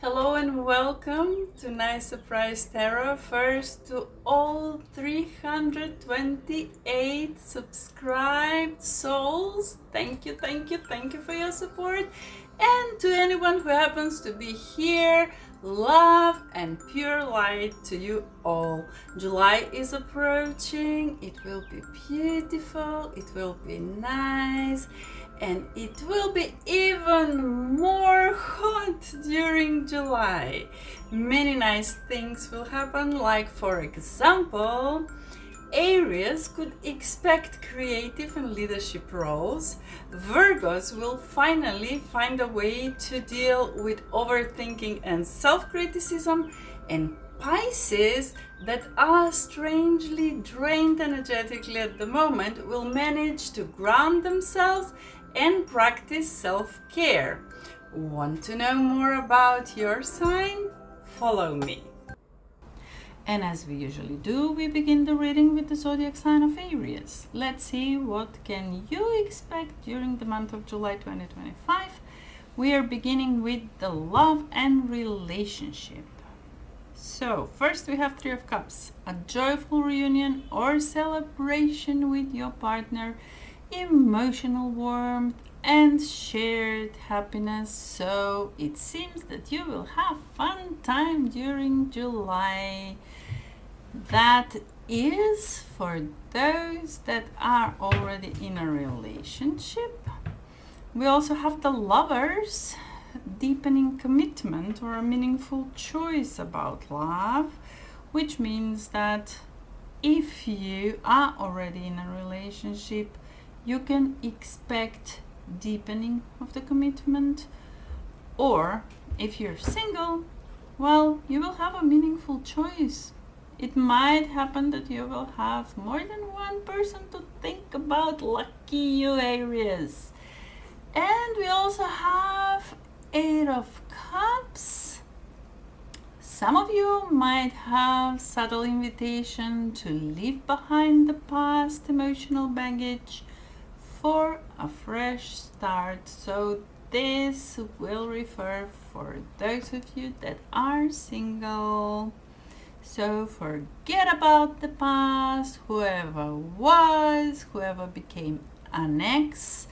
Hello and welcome to Nice Surprise Tarot. First to all 328 subscribed souls. Thank you for your support. And to anyone who happens to be here, love and pure light to you all. July is approaching. It will be beautiful. It will be nice. And it will be even more hot during July. Many nice things will happen, like for example, Aries could expect creative and leadership roles. Virgos will finally find a way to deal with overthinking and self-criticism. And Pisces, that are strangely drained energetically at the moment, will manage to ground themselves and practice self-care. Want to know more about your sign? Follow me. And as we usually do, we begin the reading with the zodiac sign of Aries. Let's see what can you expect during the month of July 2025. We are beginning with the love and relationship. So, first we have Three of Cups, a joyful reunion or celebration with your partner, emotional warmth and shared happiness. So it seems that you will have fun time during July. That is for those that are already in a relationship. We also have the Lovers, deepening commitment or a meaningful choice about love, which means that if you are already in a relationship, you can expect deepening of the commitment. Or if you're single, well, you will have a meaningful choice. It might happen that you will have more than one person to think about. Lucky you, Aries. And we also have Eight of Cups. Some of you might have subtle invitation to leave behind the past emotional baggage for a fresh start. So this will refer for those of you that are single. So forget about the past, whoever was, whoever became an ex-partner.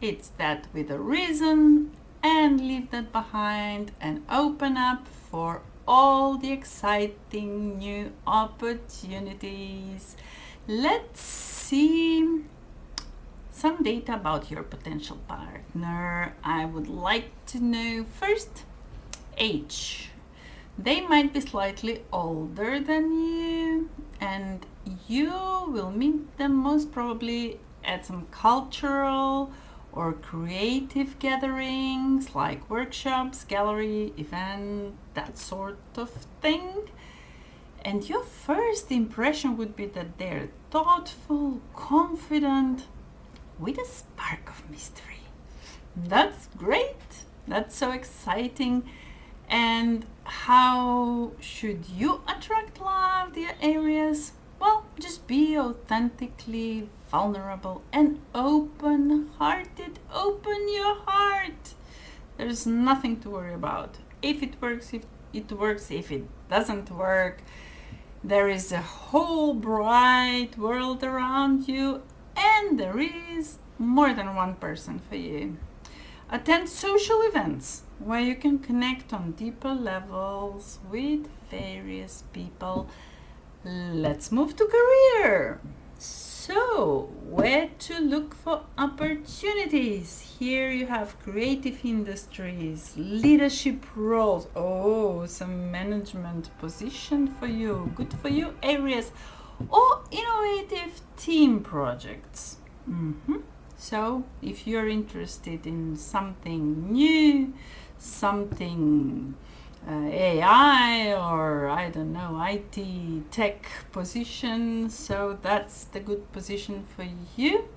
It's that with a reason, and leave that behind and open up for all the exciting new opportunities. Let's see some data about your potential partner. I would like to know first age. They might be slightly older than you, and you will meet them most probably at some cultural or creative gatherings like workshops, gallery, event, that sort of thing. And your first impression would be that they're thoughtful, confident, with a spark of mystery. That's great. That's so exciting. And how should you attract love, dear Aries? Well, just be authentically vulnerable and open-hearted. Open your heart. There's nothing to worry about. If it works, if it works. If it doesn't work, there is a whole bright world around you, and there is more than one person for you. Attend social events where you can connect on deeper levels with various people. Let's move to career. So, where to look for opportunities? Here you have creative industries, leadership roles. Oh, some management position for you. Good for you, Aries. Or innovative team projects. So, if you're interested in something new, something AI or I don't know, IT tech position, so that's the good position for you.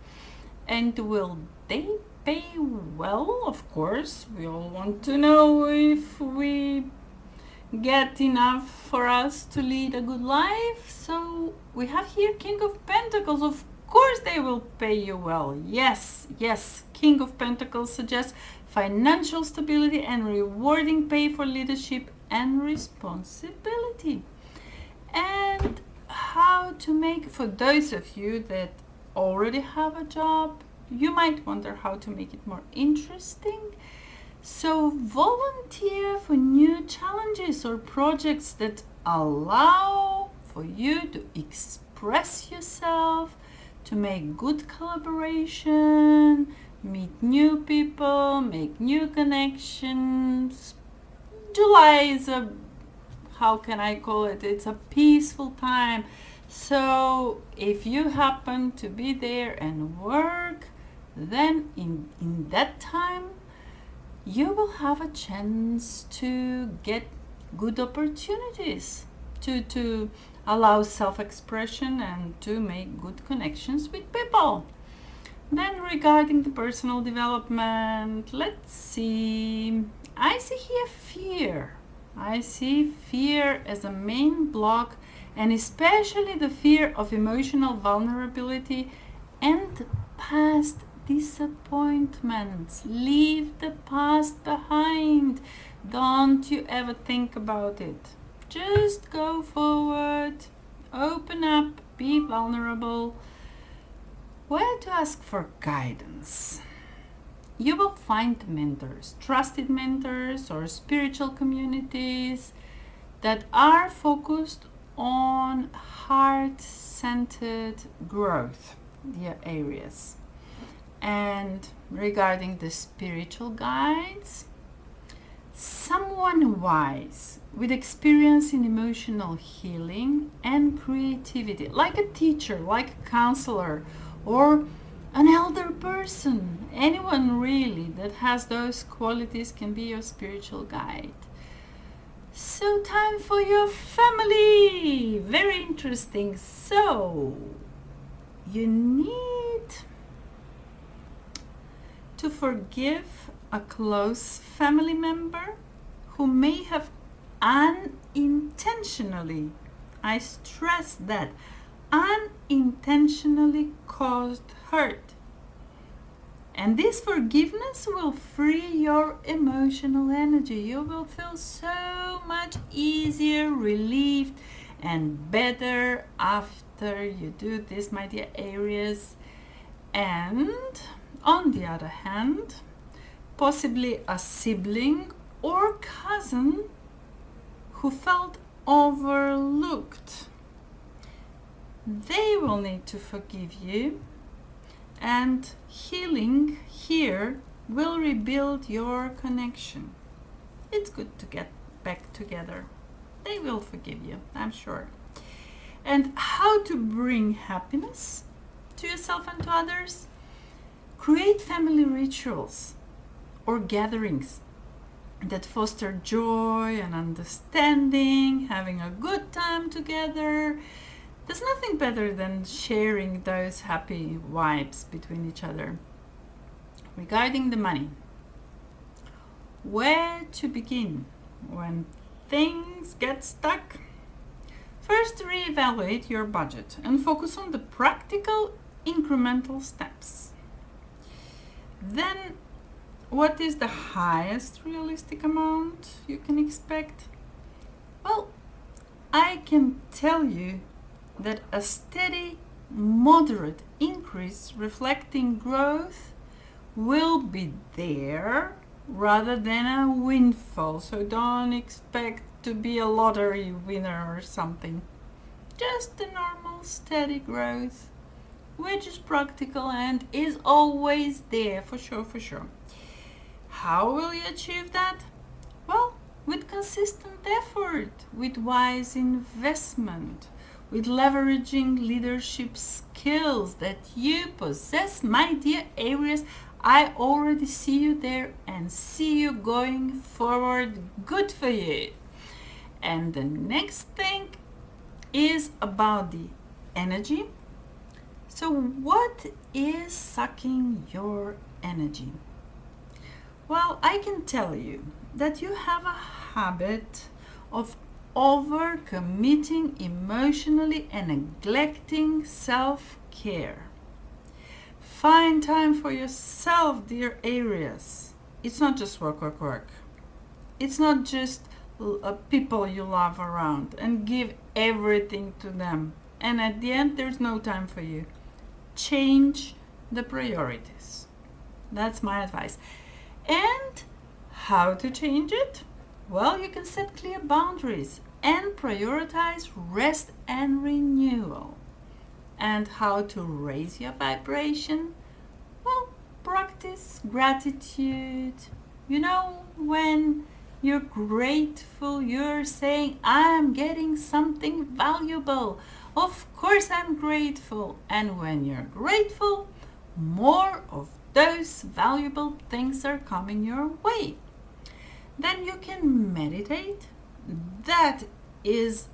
And will they pay well? Of course, we all want to know if we get enough for us to lead a good life. So we have here King of Pentacles. Of course they will pay you well. Yes, King of Pentacles suggests financial stability and rewarding pay for leadership and responsibility. And how to make, for those of you that already have a job, you might wonder how to make it more interesting. So volunteer for new challenges or projects that allow for you to express yourself, to make good collaboration, meet new people, make new connections. July is a, how can I call it? It's a peaceful time. So if you happen to be there and work, then in that time, you will have a chance to get good opportunities to allow self-expression and to make good connections with people. Then regarding the personal development, let's see. I see here fear. I see fear as a main block, and especially the fear of emotional vulnerability and past disappointments. Leave the past behind. Don't you ever think about it. Just go forward, open up, be vulnerable. Where to ask for guidance? You will find mentors, trusted mentors or spiritual communities that are focused on heart-centered growth, dear Aries. And regarding the spiritual guides, someone wise with experience in emotional healing and creativity, like a teacher, like a counselor, or an elder person, anyone really that has those qualities can be your spiritual guide. So time for your family, very interesting. So you need to forgive a close family member who may have unintentionally, I stress that, unintentionally caused hurt. And this forgiveness will free your emotional energy. You will feel so much easier, relieved, and better after you do this, my dear Aries. And on the other hand, possibly a sibling or cousin who felt overlooked. They will need to forgive you, and healing here will rebuild your connection. It's good to get back together. They will forgive you, I'm sure. And how to bring happiness to yourself and to others? Create family rituals or gatherings that foster joy and understanding, having a good time together. There's nothing better than sharing those happy vibes between each other. Regarding the money, where to begin when things get stuck? First, reevaluate your budget and focus on the practical incremental steps. Then, what is the highest realistic amount you can expect? Well, I can tell you that a steady, moderate increase reflecting growth will be there rather than a windfall. So don't expect to be a lottery winner or something. Just a normal, steady growth, which is practical and is always there, for sure, for sure. How will you achieve that? Well, with consistent effort, with wise investment, with leveraging leadership skills that you possess, my dear Aries. I already see you there and see you going forward. Good for you. And the next thing is about the energy. So what is sucking your energy? Well, I can tell you that you have a habit of over-committing emotionally and neglecting self-care. Find time for yourself, dear Aries. it's not just work, work, work. It's not just people you love around and give everything to them. And at the end, there's no time for you. Change the priorities. That's my advice. And how to change it? Well, you can set clear boundaries and prioritize rest and renewal. And how to raise your vibration? Well, practice gratitude. You know, when you're grateful, you're saying, I'm getting something valuable. Of course, I'm grateful. And when you're grateful, more of those valuable things are coming your way. Then you can meditate. That is,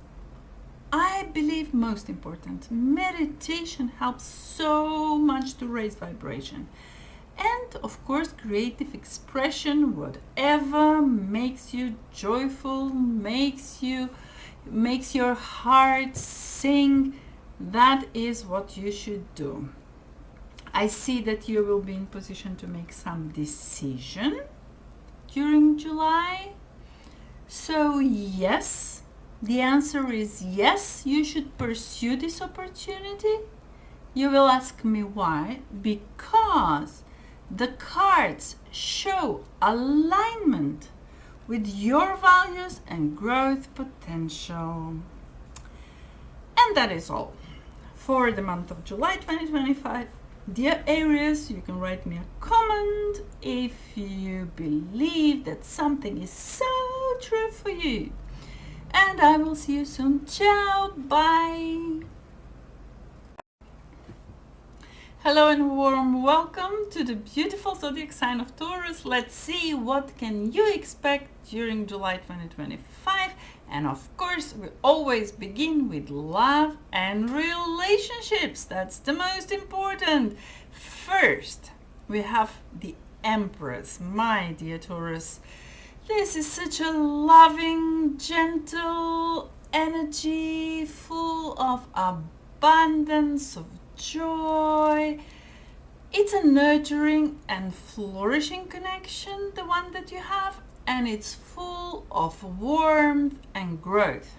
I believe, most important. Meditation helps so much to raise vibration. And of course, creative expression, whatever makes you joyful, makes your heart sing, that is what you should do. I see that you will be in position to make some decision during July. So yes, the answer is yes, you should pursue this opportunity. You will ask me why? Because the cards show alignment with your values and growth potential. And that is all for the month of July 2025. Dear Aries, you can write me a comment if you believe that something is so true for you. And I will see you soon. Ciao, bye. Hello and warm welcome to the beautiful zodiac sign of Taurus. Let's see what can you expect during July 2025. And of course, we always begin with love and relationships. That's the most important. First, we have the Empress, my dear Taurus. This is such a loving, gentle energy, full of abundance, of joy. It's a nurturing and flourishing connection, the one that you have, and it's full of warmth and growth.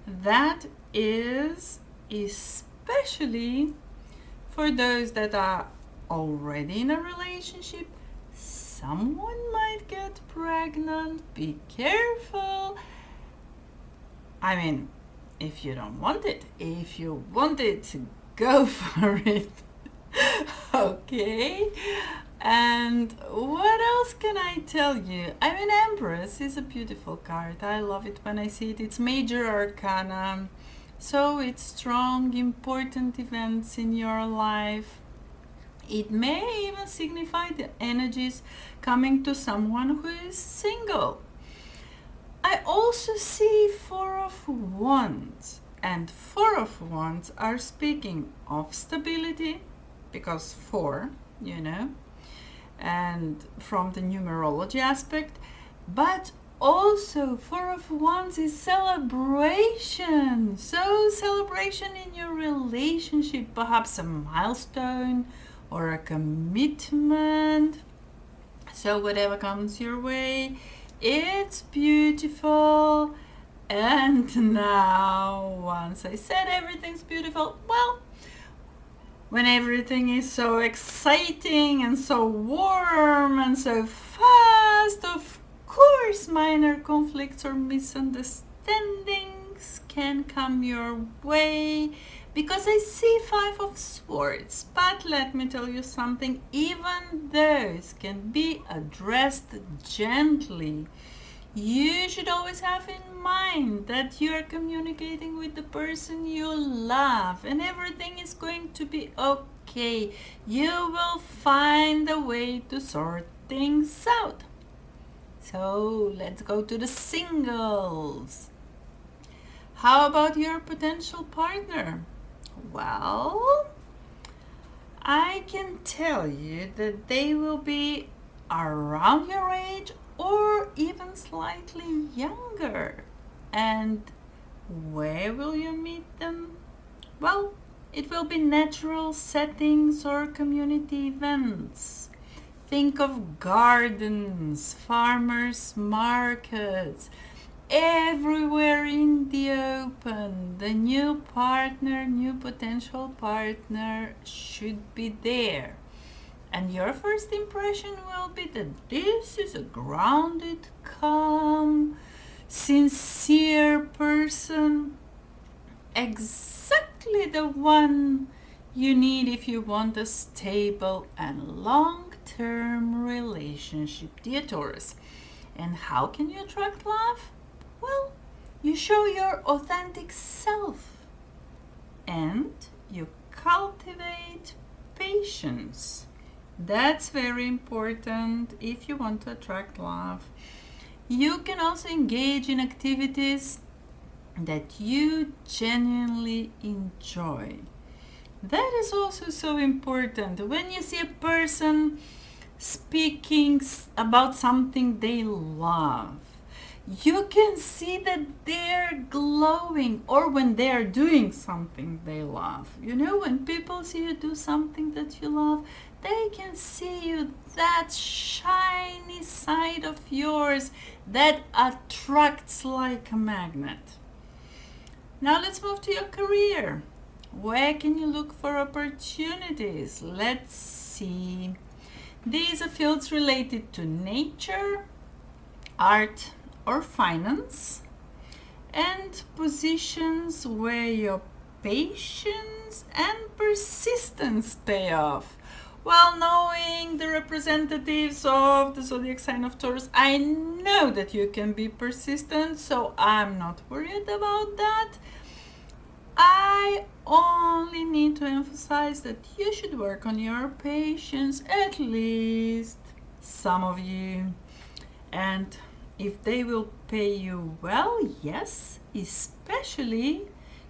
That is especially for those that are already in a relationship. Someone might get pregnant. Be careful. I mean, if you don't want it, if you want it, go for it. Okay. And what else can I tell you? I mean, Empress is a beautiful card. I love it when I see it. It's major arcana. So it's strong, important events in your life. It may even signify the energies coming to someone who is single. I also see Four of Wands. And Four of Wands are speaking of stability, because four, and from the numerology aspect, but also Four of Wands is celebration. So celebration in your relationship, perhaps a milestone or a commitment. So whatever comes your way, it's beautiful. And now, once I said everything's beautiful, well, when everything is so exciting and so warm and so fast, of course, minor conflicts or misunderstandings can come your way, because I see Five of Swords. But let me tell you something, even those can be addressed gently. You should always have in mind that you are communicating with the person you love, and everything is going to be okay. You will find a way to sort things out. So let's go to the singles. How about your potential partner? Well, I can tell you that they will be around your age or even slightly younger. And where will you meet them? Well, it will be natural settings or community events. Think of gardens, farmers markets, everywhere in the open. The new partner, new potential partner should be there. And your first impression will be that this is a grounded, calm, sincere person. Exactly the one you need if you want a stable and long-term relationship, dear Taurus. And how can you attract love? Well, you show your authentic self and you cultivate patience. That's very important if you want to attract love. You can also engage in activities that you genuinely enjoy. That is also so important. When you see a person speaking about something they love, you can see that they're glowing, or when they're doing something they love. You know, when people see you do something that you love, they can see you, that shiny side of yours that attracts like a magnet. Now let's move to your career. Where can you look for opportunities? Let's see. These are fields related to nature, art, or finance, and positions where your patience and persistence pay off. Well, knowing the representatives of the zodiac sign of Taurus, I know that you can be persistent, so I'm not worried about that. I only need to emphasize that you should work on your patience, at least some of you. And if they will pay you well, yes, especially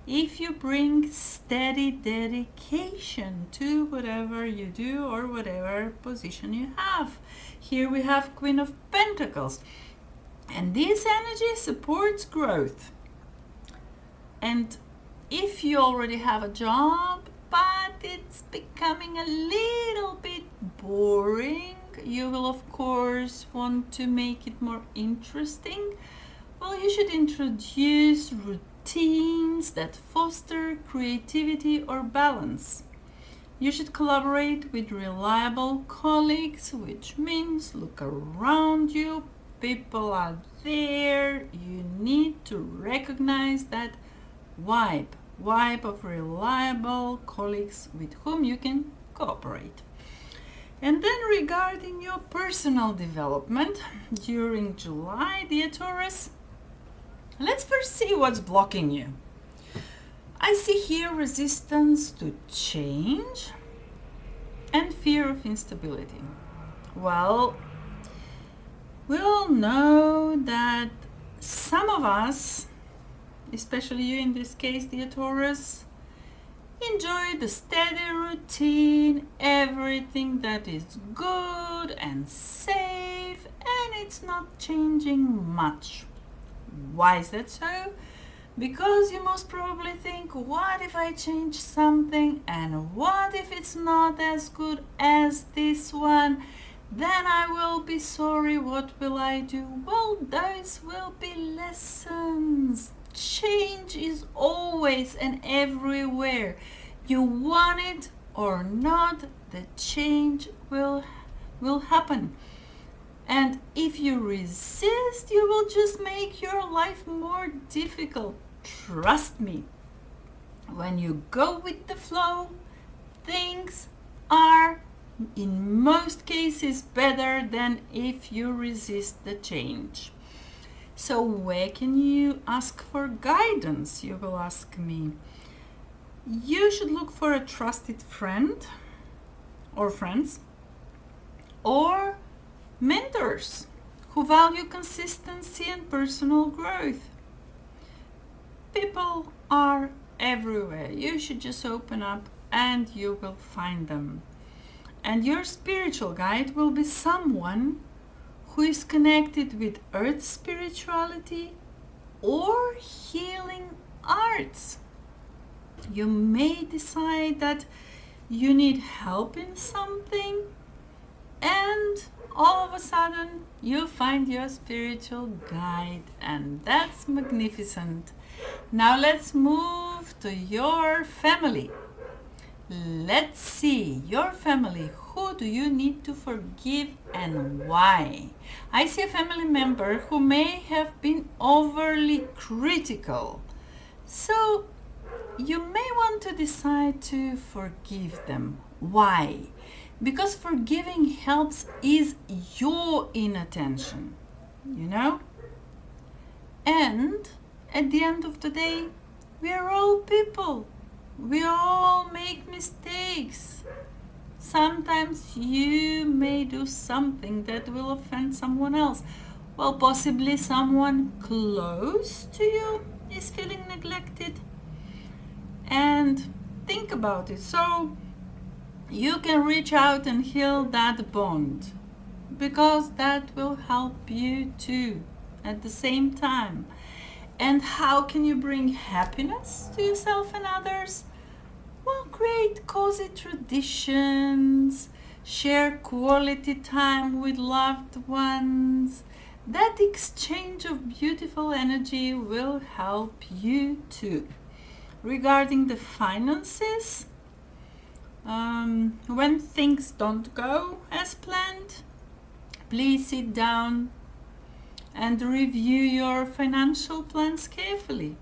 if you bring steady dedication to whatever you do or whatever position you have. Here we have Queen of Pentacles, and this energy supports growth. And if you already have a job, but it's becoming a little bit boring, you will of course want to make it more interesting. Well, you should introduce routines that foster creativity or balance. You should collaborate with reliable colleagues, which means look around you. People are there. You need to recognize that vibe of reliable colleagues with whom you can cooperate. And then regarding your personal development during July, dear Taurus, let's first see what's blocking you. I see here resistance to change and fear of instability. Well, we all know that some of us, especially you in this case, dear Taurus, enjoy the steady routine, everything that is good and safe, and it's not changing much. Why is that so? Because you most probably think, what if I change something, and what if it's not as good as this one? Then I will be sorry. What will I do? Well, those will be lessons. Change is always and everywhere. You want it or not, the change will happen. And if you resist, you will just make your life more difficult. Trust me. When you go with the flow, things are in most cases better than if you resist the change. So where can you ask for guidance, you will ask me? You should look for a trusted friend or friends or mentors who value consistency and personal growth. People are everywhere. You should just open up and you will find them. And your spiritual guide will be someone who is connected with earth spirituality or healing arts. You may decide that you need help in something, and all of a sudden you find your spiritual guide, and that's magnificent. Now let's move to your family. Let's see, your family. Who do you need to forgive and why? I see a family member who may have been overly critical. So you may want to decide to forgive them. Why? Because forgiving helps ease your inattention, you know? And at the end of the day, we are all people. We all make mistakes. Sometimes you may do something that will offend someone else. Well, possibly someone close to you is feeling neglected. And think about it. So you can reach out and heal that bond, because that will help you too at the same time. And how can you bring happiness to yourself and others? Well, create cozy traditions, share quality time with loved ones. That exchange of beautiful energy will help you too. Regarding the finances, when things don't go as planned, please sit down and review your financial plans carefully.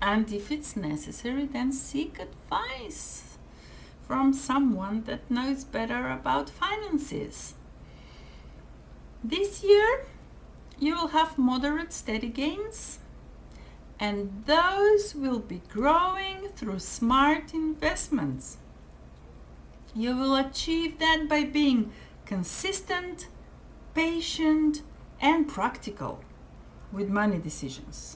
And if it's necessary, then seek advice from someone that knows better about finances. This year, you will have moderate steady gains, and those will be growing through smart investments. You will achieve that by being consistent, patient, and practical with money decisions.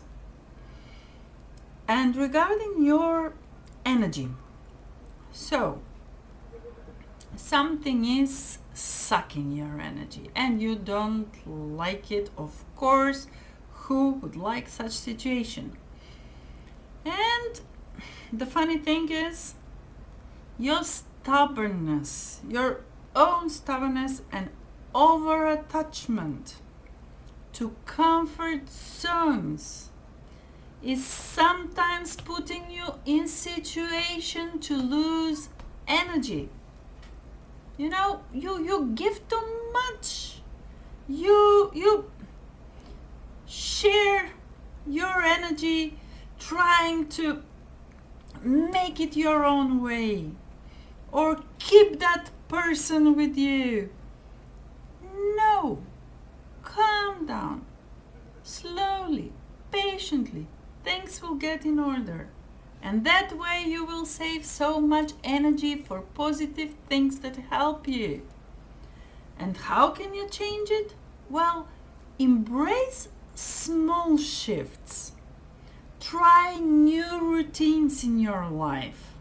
And regarding your energy, so something is sucking your energy and you don't like it, of course. Who would like such situation? And the funny thing is, your stubbornness, your own stubbornness and over attachment to comfort zones is sometimes putting you in situation to lose energy. You know, you give too much. You share your energy trying to make it your own way or keep that person with you. No, calm down, slowly, patiently. Things will get in order, and that way you will save so much energy for positive things that help you. And how can you change it? Well, embrace small shifts. Try new routines in your life.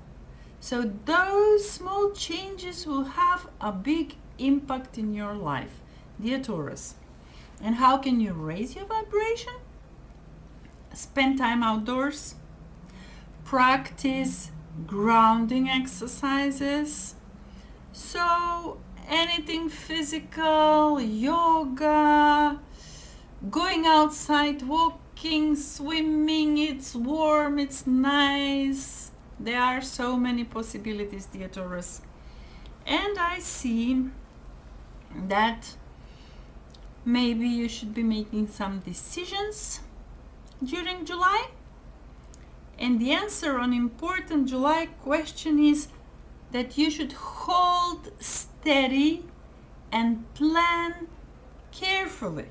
So those small changes will have a big impact in your life, dear Taurus. And how can you raise your vibration? Spend time outdoors, practice grounding exercises. So anything physical, yoga, going outside, walking, swimming, it's warm, it's nice. There are so many possibilities, dear Taurus. And I see that maybe you should be making some decisions during July. And the answer on important July question is that you should hold steady and plan carefully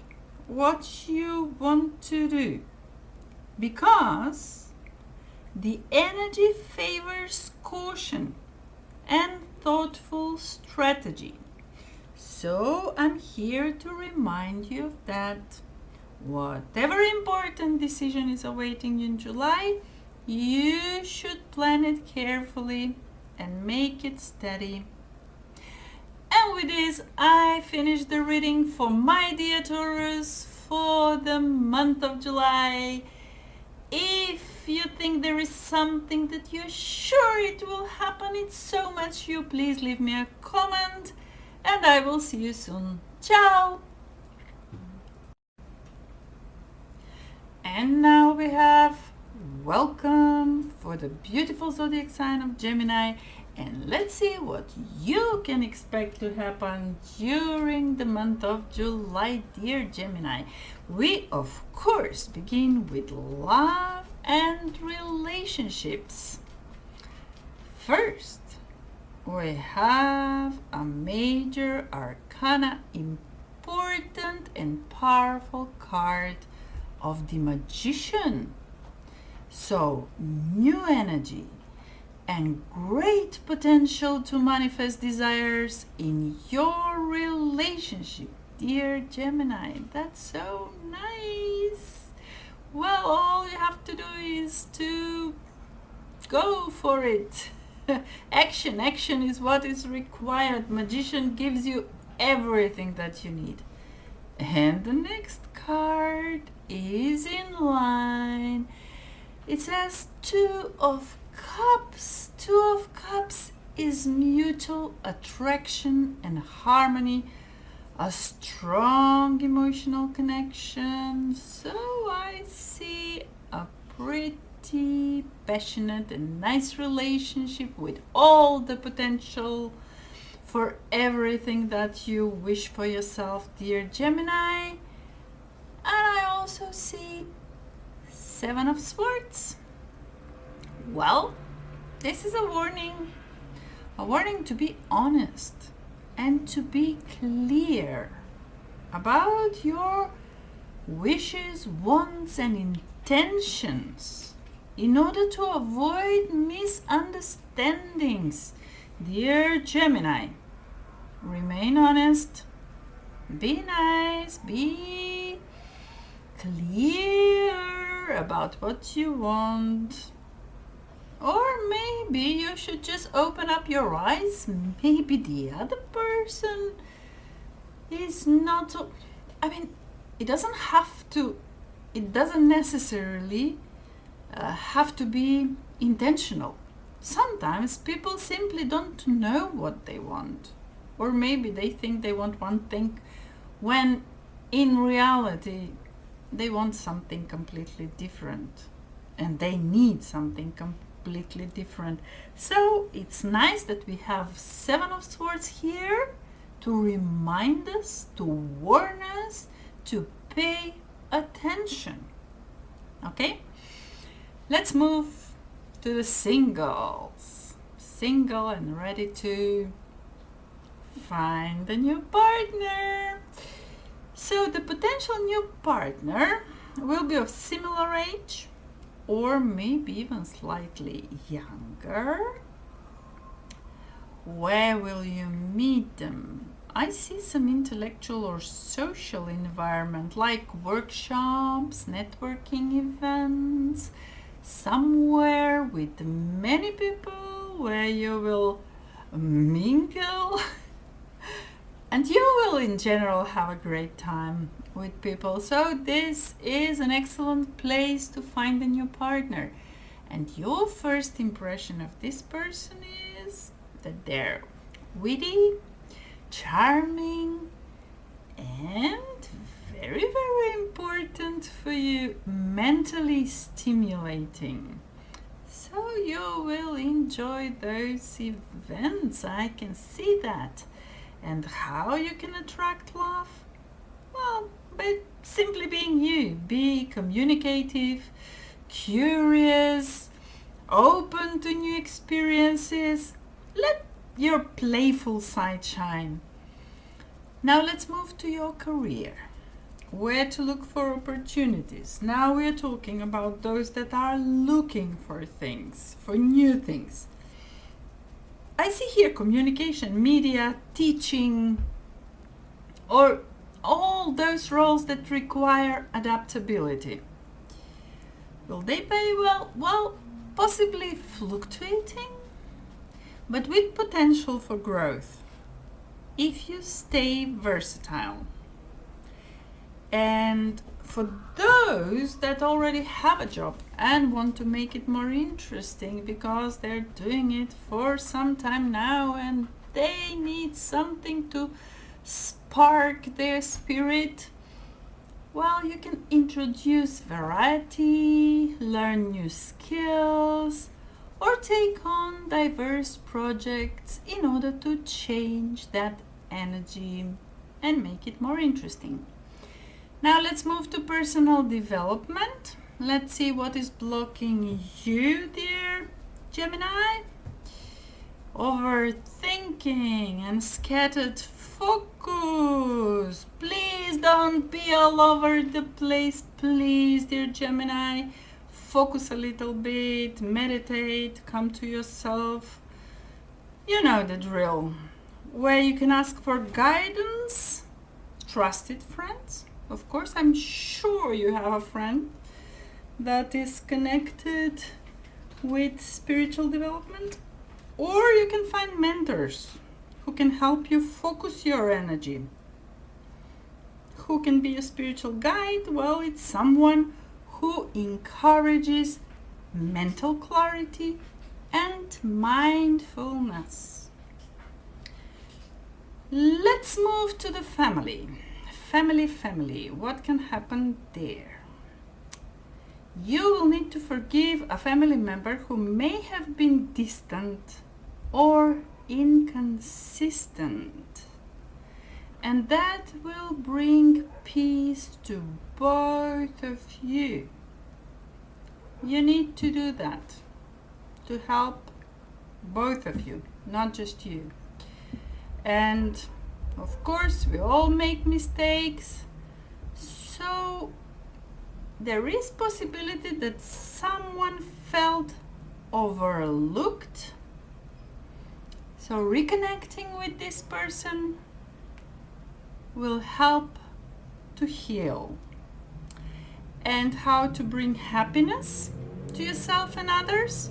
what you want to do, because the energy favors caution and thoughtful strategy. So I'm here to remind you of that. Whatever important decision is awaiting you in July, you should plan it carefully and make it steady. And with this, I finished the reading for my dear Taurus for the month of July. If you think there is something that you're sure it will happen, it's so much you, please leave me a comment. And and I will see you soon. Ciao! And now we have welcome for the beautiful zodiac sign of Gemini, and let's see what you can expect to happen during the month of July, dear Gemini. We of course begin with love and relationships. First, we have a major arcana, important and powerful card of the Magician. So, new energy and great potential to manifest desires in your relationship, dear Gemini. That's so nice. Well, all you have to do is to go for it. Action is what is required. Magician gives you everything that you need. And the next card is in line. It says Two of Cups. Two of Cups is mutual attraction and harmony, a strong emotional connection. So I see a pretty passionate and nice relationship with all the potential for everything that you wish for yourself, dear Gemini. And I also see Seven of Swords. Well, this is a warning to be honest and to be clear about your wishes, wants, and intentions in order to avoid misunderstandings. Dear Gemini, remain honest, be nice, be clear about what you want. Or maybe you should just open up your eyes. Maybe the other person is not so, it doesn't necessarily have to be intentional. Sometimes people simply don't know what they want, or maybe they think they want one thing when in reality they want something completely different and they need something completely different. So it's nice that we have Seven of Swords here to remind us, to warn us, to pay attention. Okay? Let's move to the singles. Single and ready to find a new partner. So the potential new partner will be of similar age or maybe even slightly younger. Where will you meet them? I see some intellectual or social environment like workshops, networking events, somewhere with many people where you will mingle and you will in general have a great time with people. So this is an excellent place to find a new partner, and your first impression of this person is that they're witty, charming, and very, very important for you, mentally stimulating. So you will enjoy those events. I can see that. And how you can attract love? Well, by simply being you. Be communicative, curious, open to new experiences. Let your playful side shine. Now let's move to your career. Where to look for opportunities. Now we're talking about those that are looking for things, for new things. I see here communication, media, teaching, or all those roles that require adaptability. Will they pay well? Well, possibly fluctuating, but with potential for growth if you stay versatile. And for those that already have a job and want to make it more interesting because they're doing it for some time now and they need something to spark their spirit, well, you can introduce variety, learn new skills, or take on diverse projects in order to change that energy and make it more interesting. Now let's move to personal development. Let's see what is blocking you, dear Gemini. Overthinking and scattered focus. Please don't be all over the place, please, dear Gemini. Focus a little bit, meditate, come to yourself. You know the drill. Where you can ask for guidance, trusted friends. Of course, I'm sure you have a friend that is connected with spiritual development. Or you can find mentors who can help you focus your energy. Who can be a spiritual guide? Well, it's someone who encourages mental clarity and mindfulness. Let's move to the family. Family. What can happen there? You will need to forgive a family member who may have been distant or inconsistent. And that will bring peace to both of you. You need to do that to help both of you, not just you. And of course, we all make mistakes. So there is possibility that someone felt overlooked. So reconnecting with this person will help to heal. And how to bring happiness to yourself and others?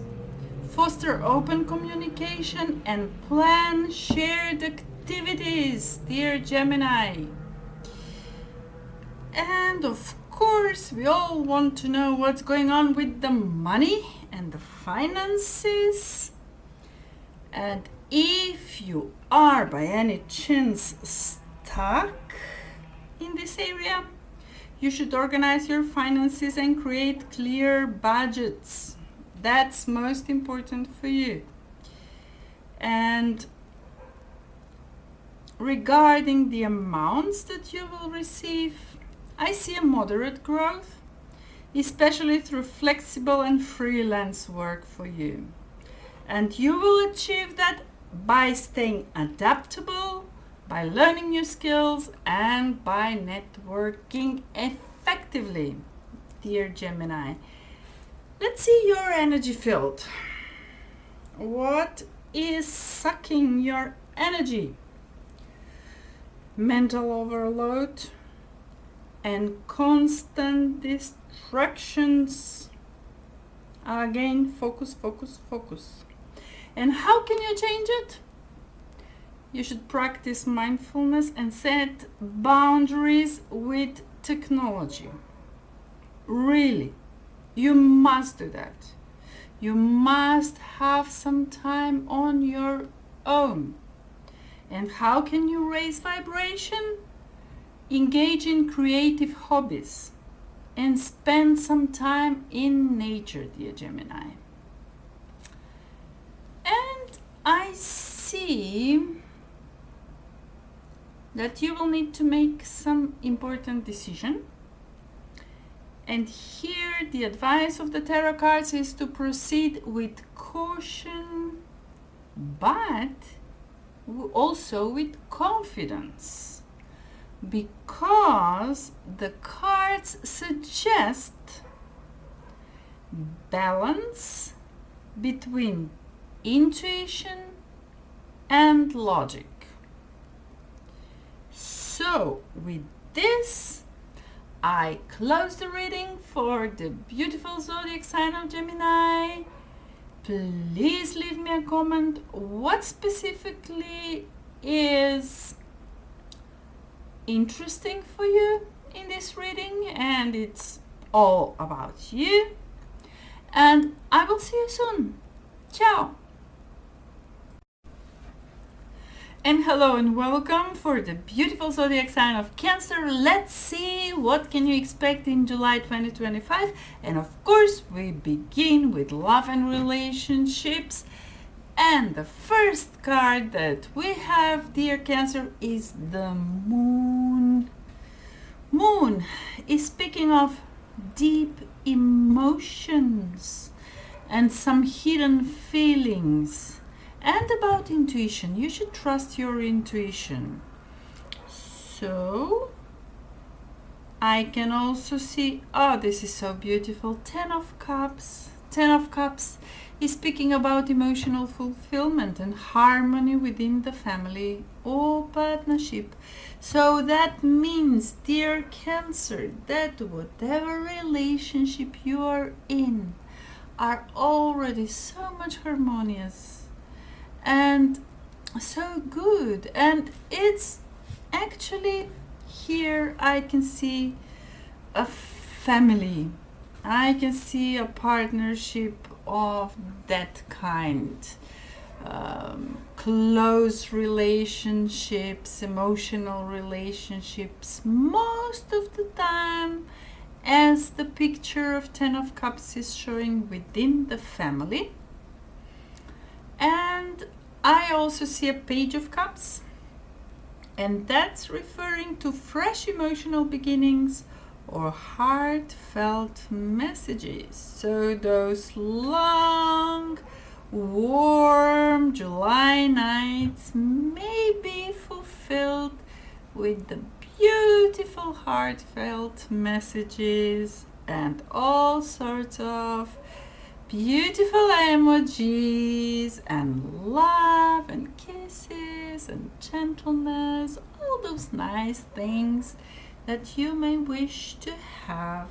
Foster open communication and plan shared activities, dear Gemini. And of course, we all want to know what's going on with the money and the finances. And if you are by any chance stuck in this area, you should organize your finances and create clear budgets. That's most important for you. And regarding the amounts that you will receive, I see a moderate growth, especially through flexible and freelance work for you. And you will achieve that by staying adaptable, by learning new skills, and by networking effectively, dear Gemini. Let's see your energy field. What is sucking your energy? Mental overload and constant distractions. Again, focus. And how can you change it? You should practice mindfulness and set boundaries with technology. Really, you must do that. You must have some time on your own. And how can you raise vibration? Engage in creative hobbies and spend some time in nature, dear Gemini. And I see that you will need to make some important decision. And here the advice of the tarot cards is to proceed with caution, but also with confidence, because the cards suggest balance between intuition and logic. So with this, I close the reading for the beautiful zodiac sign of Gemini. Please leave me a comment what specifically is interesting for you in this reading, and it's all about you. And I will see you soon. Ciao! And hello and welcome for the beautiful zodiac sign of Cancer. Let's see what can you expect in July 2025. And of course, we begin with love and relationships. And the first card that we have, dear Cancer, is the Moon. Moon is speaking of deep emotions and some hidden feelings. And about intuition, you should trust your intuition. So, I can also see, oh, this is so beautiful, Ten of Cups. Ten of Cups is speaking about emotional fulfillment and harmony within the family or partnership. So that means, dear Cancer, that whatever relationship you are in are already so much harmonious and so good. And it's actually, here I can see a family, I can see a partnership of that kind, close relationships, emotional relationships, most of the time, as the picture of Ten of Cups is showing, within the family. And I also see a Page of Cups, and that's referring to fresh emotional beginnings or heartfelt messages. So those long, warm July nights may be fulfilled with the beautiful heartfelt messages and all sorts of beautiful emojis and love and kisses and gentleness, all those nice things that you may wish to have.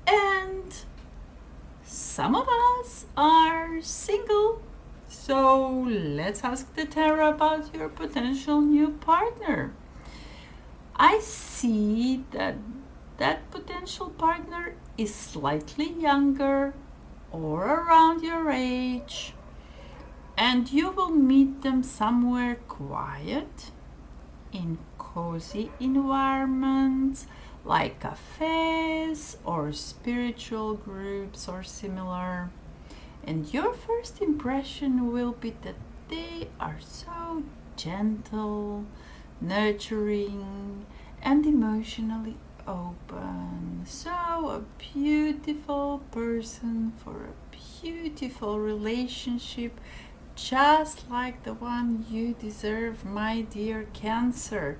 And some of us are single, so let's ask the tarot about your potential new partner. I see that that potential partner is slightly younger or around your age, and you will meet them somewhere quiet, in cozy environments like cafes or spiritual groups or similar. And your first impression will be that they are so gentle, nurturing, and emotionally open. So a beautiful person for a beautiful relationship, just like the one you deserve, my dear Cancer.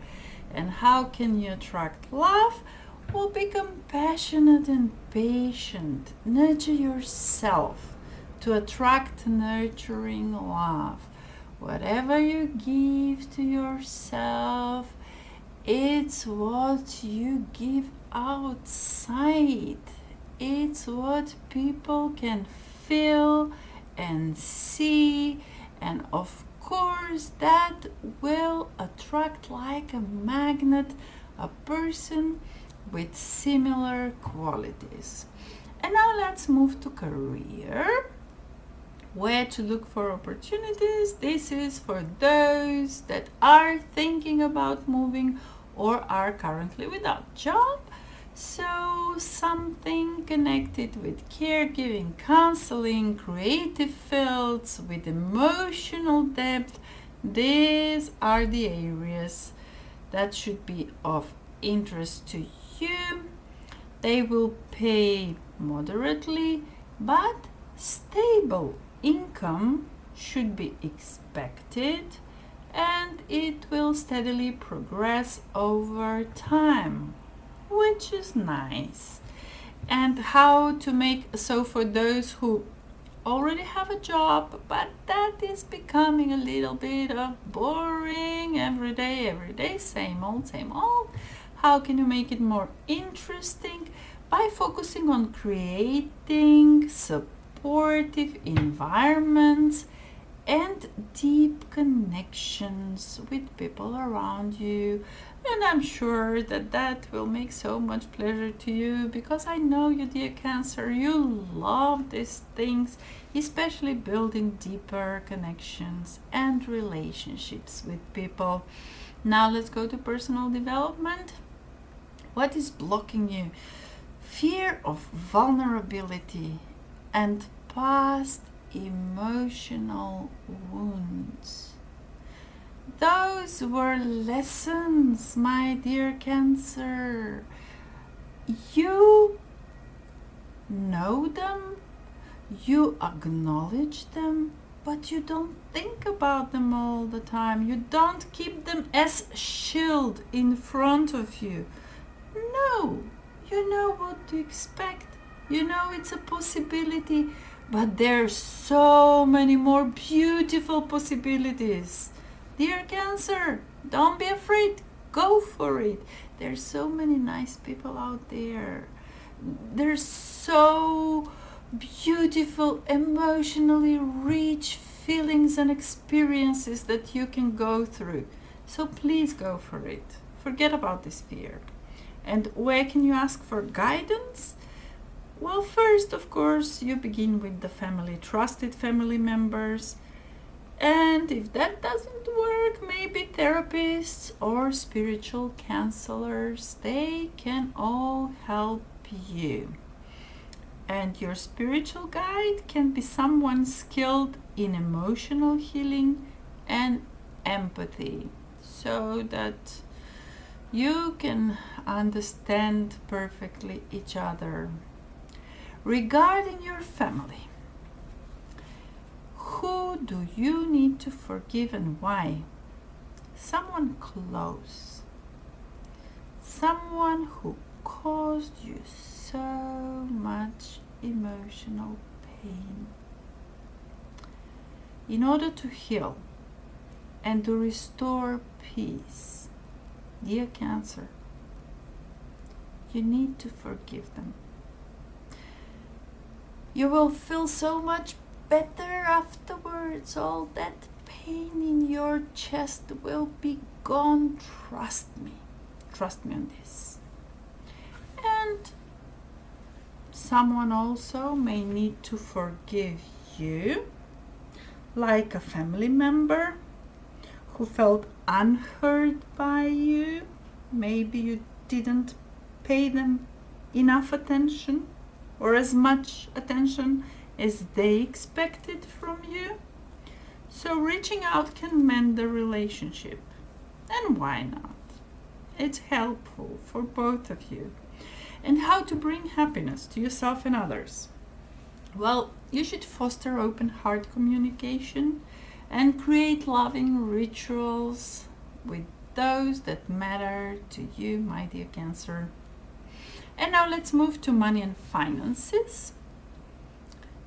And how can you attract love? Well, be compassionate and patient. Nurture yourself to attract nurturing love. Whatever you give to yourself, it's what you give outside. It's what people can feel and see, and of course that will attract like a magnet a person with similar qualities. And now let's move to career. Where to look for opportunities? This is for those that are thinking about moving or are currently without job. So something connected with caregiving, counseling, creative fields with emotional depth. These are the areas that should be of interest to you. They will pay moderately, but stable income should be expected, and it will steadily progress over time, which is nice. And how to make, so for those who already have a job, but that is becoming a little bit of boring, every day, same old, how can you make it more interesting? By focusing on creating supportive environments and deep connections with people around you. And I'm sure that that will make so much pleasure to you, because I know you, dear Cancer, you love these things, especially building deeper connections and relationships with people. Now let's go to personal development. What is blocking you? Fear of vulnerability and past emotional wounds. Those were lessons, my dear Cancer. You know them, you acknowledge them, but you don't think about them all the time. You don't keep them as shield in front of you. No, you know what to expect. You know it's a possibility, but there's so many more beautiful possibilities. Dear Cancer, don't be afraid. Go for it. There's so many nice people out there. There's so beautiful, emotionally rich feelings and experiences that you can go through. So please go for it. Forget about this fear. And where can you ask for guidance? Well, first, of course, you begin with the family, trusted family members. And if that doesn't work, maybe therapists or spiritual counselors, they can all help you. And your spiritual guide can be someone skilled in emotional healing and empathy, so that you can understand perfectly each other. Regarding your family, who do you need to forgive and why? Someone close. Someone who caused you so much emotional pain. In order to heal and to restore peace, dear Cancer, you need to forgive them. You will feel so much better afterwards. All that pain in your chest will be gone. Trust me. Trust me on this. And someone also may need to forgive you, like a family member who felt unheard by you. Maybe you didn't pay them enough attention or as much attention as they expected from you. So reaching out can mend the relationship. And why not? It's helpful for both of you. And how to bring happiness to yourself and others? Well, you should foster open heart communication and create loving rituals with those that matter to you, my dear Cancer. And now let's move to money and finances.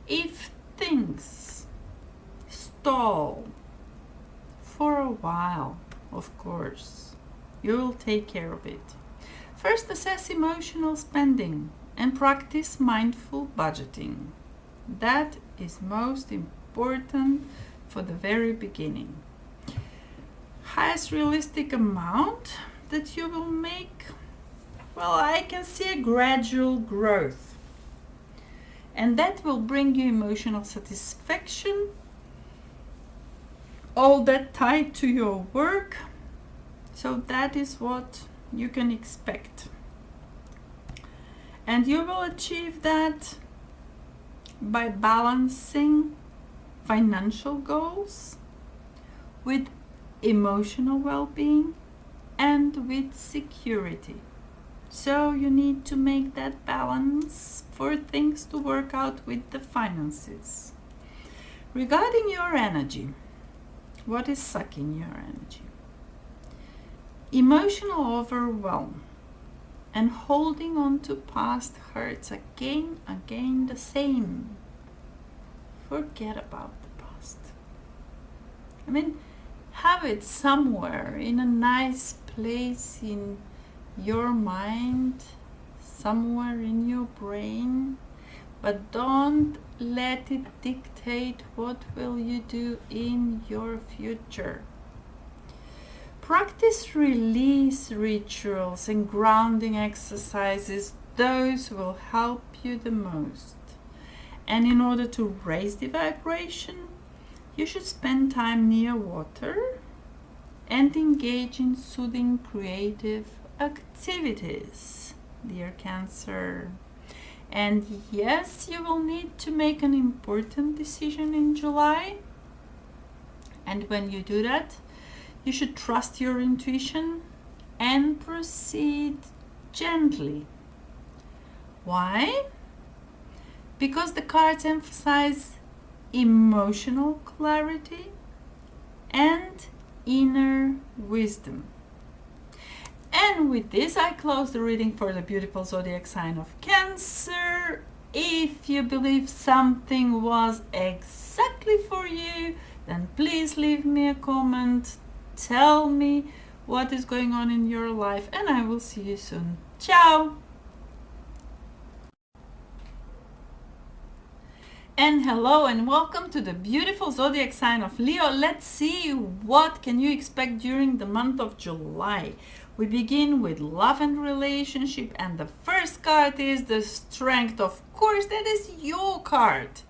If things stall for a while, of course, you will take care of it. First, assess emotional spending and practice mindful budgeting. That is most important for the very beginning. Highest realistic amount that you will make, well, I can see a gradual growth. And that will bring you emotional satisfaction, all that tied to your work. So that is what you can expect. And you will achieve that by balancing financial goals with emotional well-being and with security. So you need to make that balance for things to work out with the finances. Regarding your energy, what is sucking your energy? Emotional overwhelm and holding on to past hurts again the same. Forget about the past. I mean, have it somewhere in a nice place in your mind, somewhere in your brain, but don't let it dictate what will you do in your future. Practice release rituals and grounding exercises. Those will help you the most. And in order to raise the vibration, you should spend time near water and engage in soothing creative activities, dear Cancer. And yes, you will need to make an important decision in July. And when you do that, you should trust your intuition and proceed gently. Why? Because the cards emphasize emotional clarity and inner wisdom. And with this, I close the reading for the beautiful zodiac sign of Cancer. If you believe something was exactly for you, then please leave me a comment. Tell me what is going on in your life, and I will see you soon. Ciao! And hello and welcome to the beautiful zodiac sign of Leo. Let's see what can you expect during the month of July. We begin with love and relationship, and the first card is the Strength. Of course, that is your card.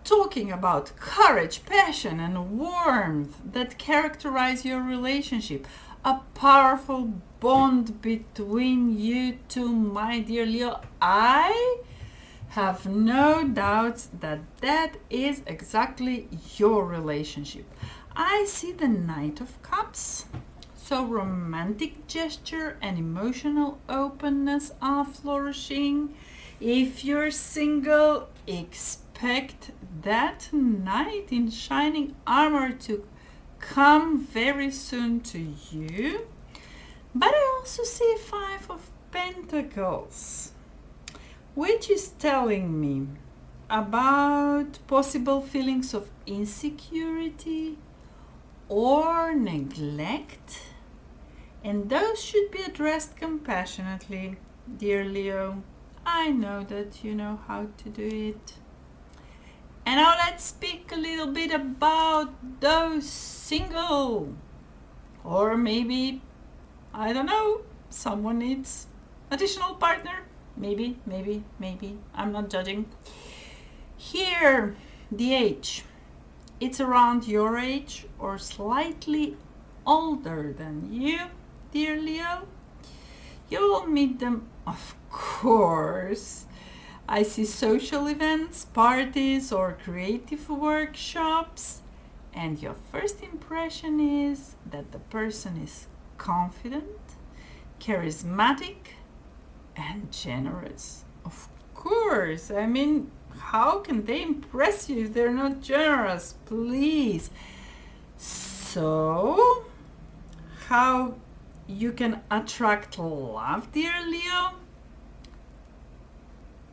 Talking about courage, passion, and warmth that characterize your relationship. A powerful bond between you two, my dear Leo. I have no doubts that that is exactly your relationship. I see the Knight of Cups. So romantic gesture and emotional openness are flourishing. If you're single, expect that knight in shining armor to come very soon to you. But I also see Five of Pentacles, which is telling me about possible feelings of insecurity or neglect, and those should be addressed compassionately, dear Leo. I know that you know how to do it. And now let's speak a little bit about those single, or maybe, I don't know, someone needs additional partner. Maybe, I'm not judging. Here, the age. It's around your age or slightly older than you, dear Leo. You will meet them, of course. I see social events, parties, or creative workshops. And your first impression is that the person is confident, charismatic, and generous. Of course, I mean, how can they impress you if they're not generous? Please. So, how you can attract love, dear Leo?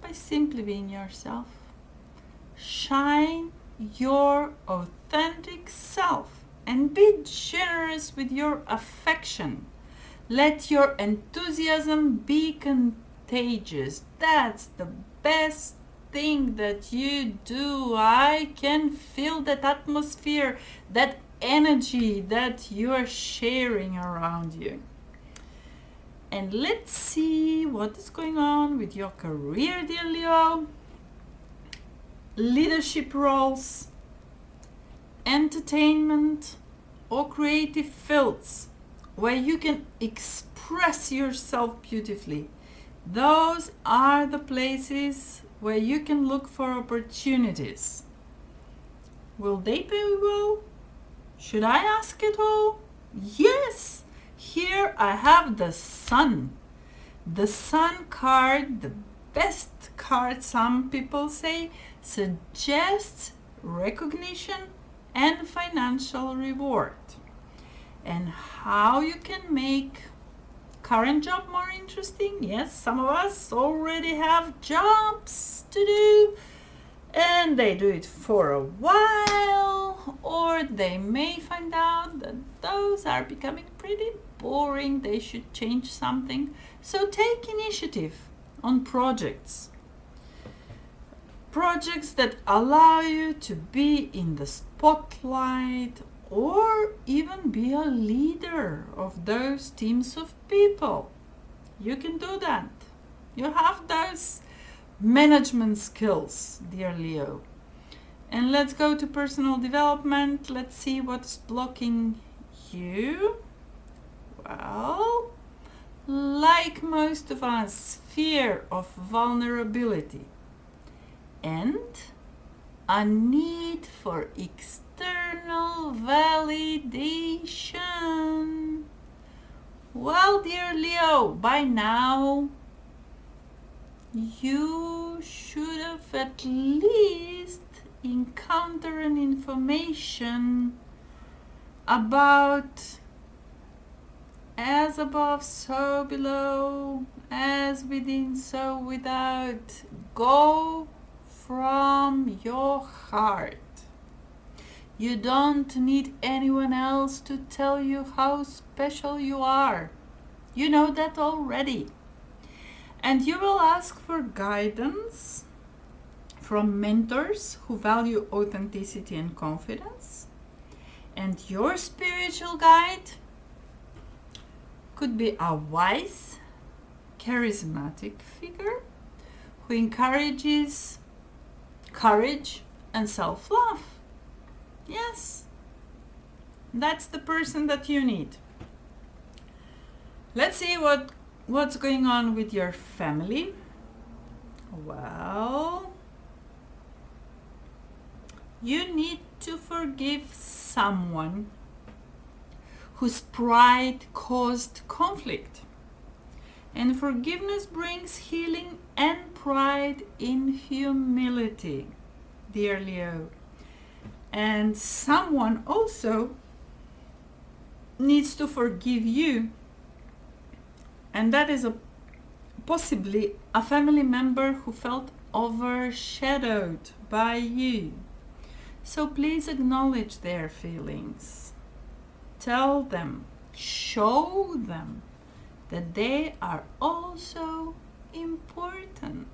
By simply being yourself. Shine your authentic self and be generous with your affection. Let your enthusiasm be contagious. That's the best thing that you do. I can feel that atmosphere, that energy that you are sharing around you. And let's see what is going on with your career, dear Leo. Leadership roles, entertainment, or creative fields where you can express yourself beautifully. Those are the places where you can look for opportunities. Will they pay well? Should I ask it all? Yes! Here I have the Sun. The Sun card, the best card, some people say, suggests recognition and financial reward. And how you can make current job more interesting? Yes, some of us already have jobs to do, and they do it for a while, or they may find out that those are becoming pretty boring. They should change something. So take initiative on projects. projects that allow you to be in the spotlight or even be a leader of those teams of people. You can do that. You have those management skills, dear Leo. And let's go to personal development. Let's see what's blocking you. Well, like most of us, fear of vulnerability and a need for external validation. Well, dear Leo, by now you should have at least encountered an information about as above, so below, as within, so without. Go from your heart. You don't need anyone else to tell you how special you are. You know that already. And you will ask for guidance from mentors who value authenticity and confidence. And your spiritual guide could be a wise, charismatic figure who encourages courage and self-love. Yes, that's the person that you need. Let's see what's going on with your family. Well, you need to forgive someone whose pride caused conflict. And forgiveness brings healing and pride in humility, dear Leo. And someone also needs to forgive you. And that is possibly a family member who felt overshadowed by you. So please acknowledge their feelings. Tell them, show them that they are also important.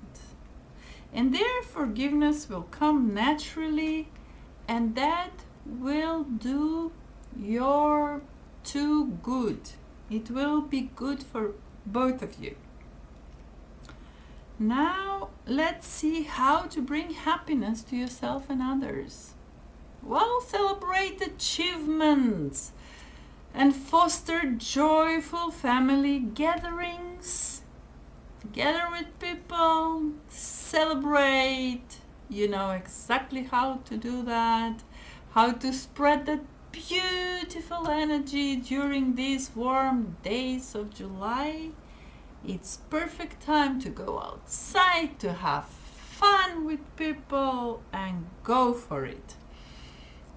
And their forgiveness will come naturally, and that will do your too good. It will be good for both of you. Now let's see how to bring happiness to yourself and others. Well, celebrate achievements and foster joyful family gatherings. Gather with people, celebrate. You know exactly how to do that, how to spread that beautiful energy during these warm days of July. It's perfect time to go outside, to have fun with people, and go for it.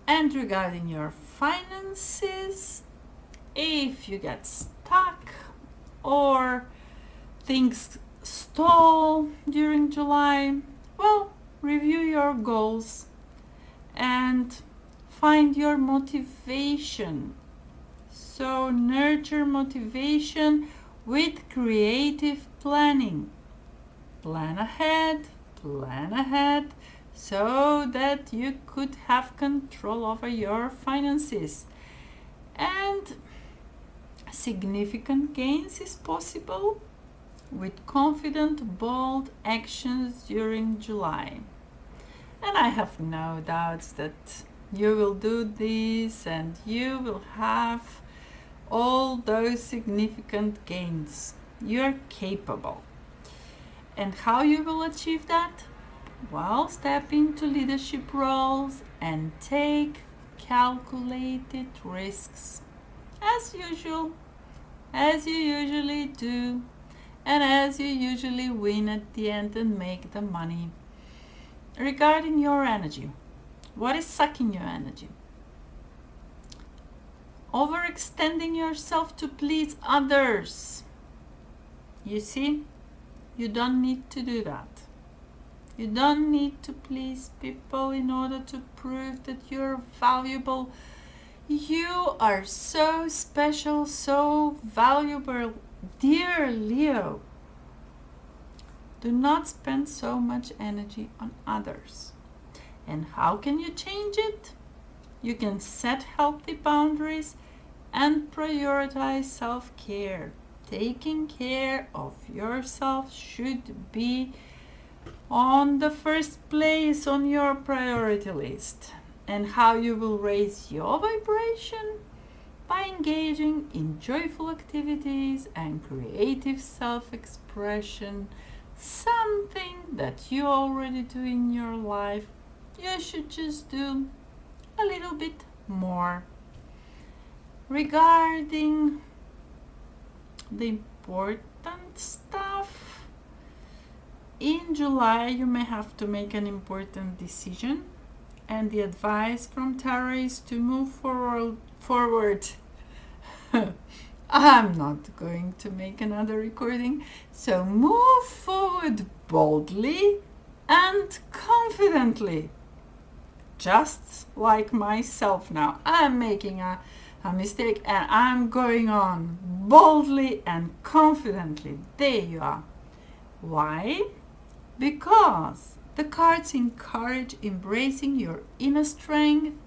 And regarding your finances, if you get stuck or things stall during July, well, review your goals and find your motivation. So nurture motivation with creative planning. Plan ahead, so that you could have control over your finances. And significant gains is possible with confident, bold actions during July. And I have no doubts that you will do this and you will have all those significant gains. You're capable. And how you will achieve that? Well, step into leadership roles and take calculated risks. As usual, as you usually do, and as you usually win at the end and make the money. Regarding your energy, what is sucking your energy? Overextending yourself to please others. You see, you don't need to do that. You don't need to please people in order to prove that you're valuable. You are so special, so valuable, dear Leo. Do not spend so much energy on others. And how can you change it? You can set healthy boundaries and prioritize self-care. Taking care of yourself should be on the first place on your priority list. And how you will raise your vibration? By engaging in joyful activities and creative self-expression, something that you already do in your life. You should just do a little bit more. Regarding the important stuff, in July you may have to make an important decision, and the advice from Taurus is to move forward. I'm not going to make another recording, so move forward boldly and confidently. Just like myself now, I'm making a mistake and I'm going on boldly and confidently. There you are. Why? Because the cards encourage embracing your inner strength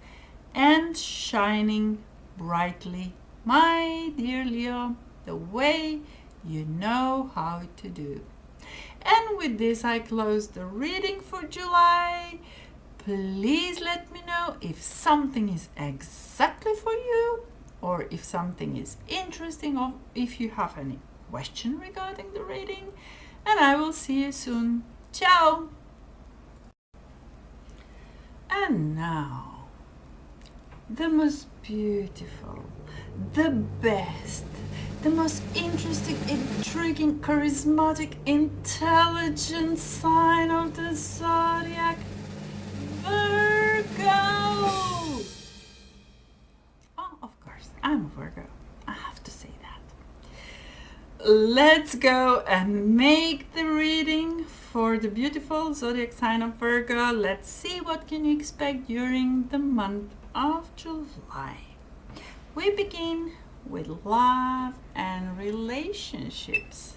and shining brightly, my dear Leo, the way you know how to do. And with this, I close the reading for July. Please let me know if something is exactly for you, or if something is interesting, or if you have any question regarding the reading. And I will see you soon. Ciao! And now, the most beautiful, the best, the most interesting, intriguing, charismatic, intelligent sign of the Zodiac, Virgo! Oh, of course, I'm a Virgo. I have to say that. Let's go and make the reading for the beautiful Zodiac sign of Virgo. Let's see what can you expect during the month of July. We begin with love and relationships.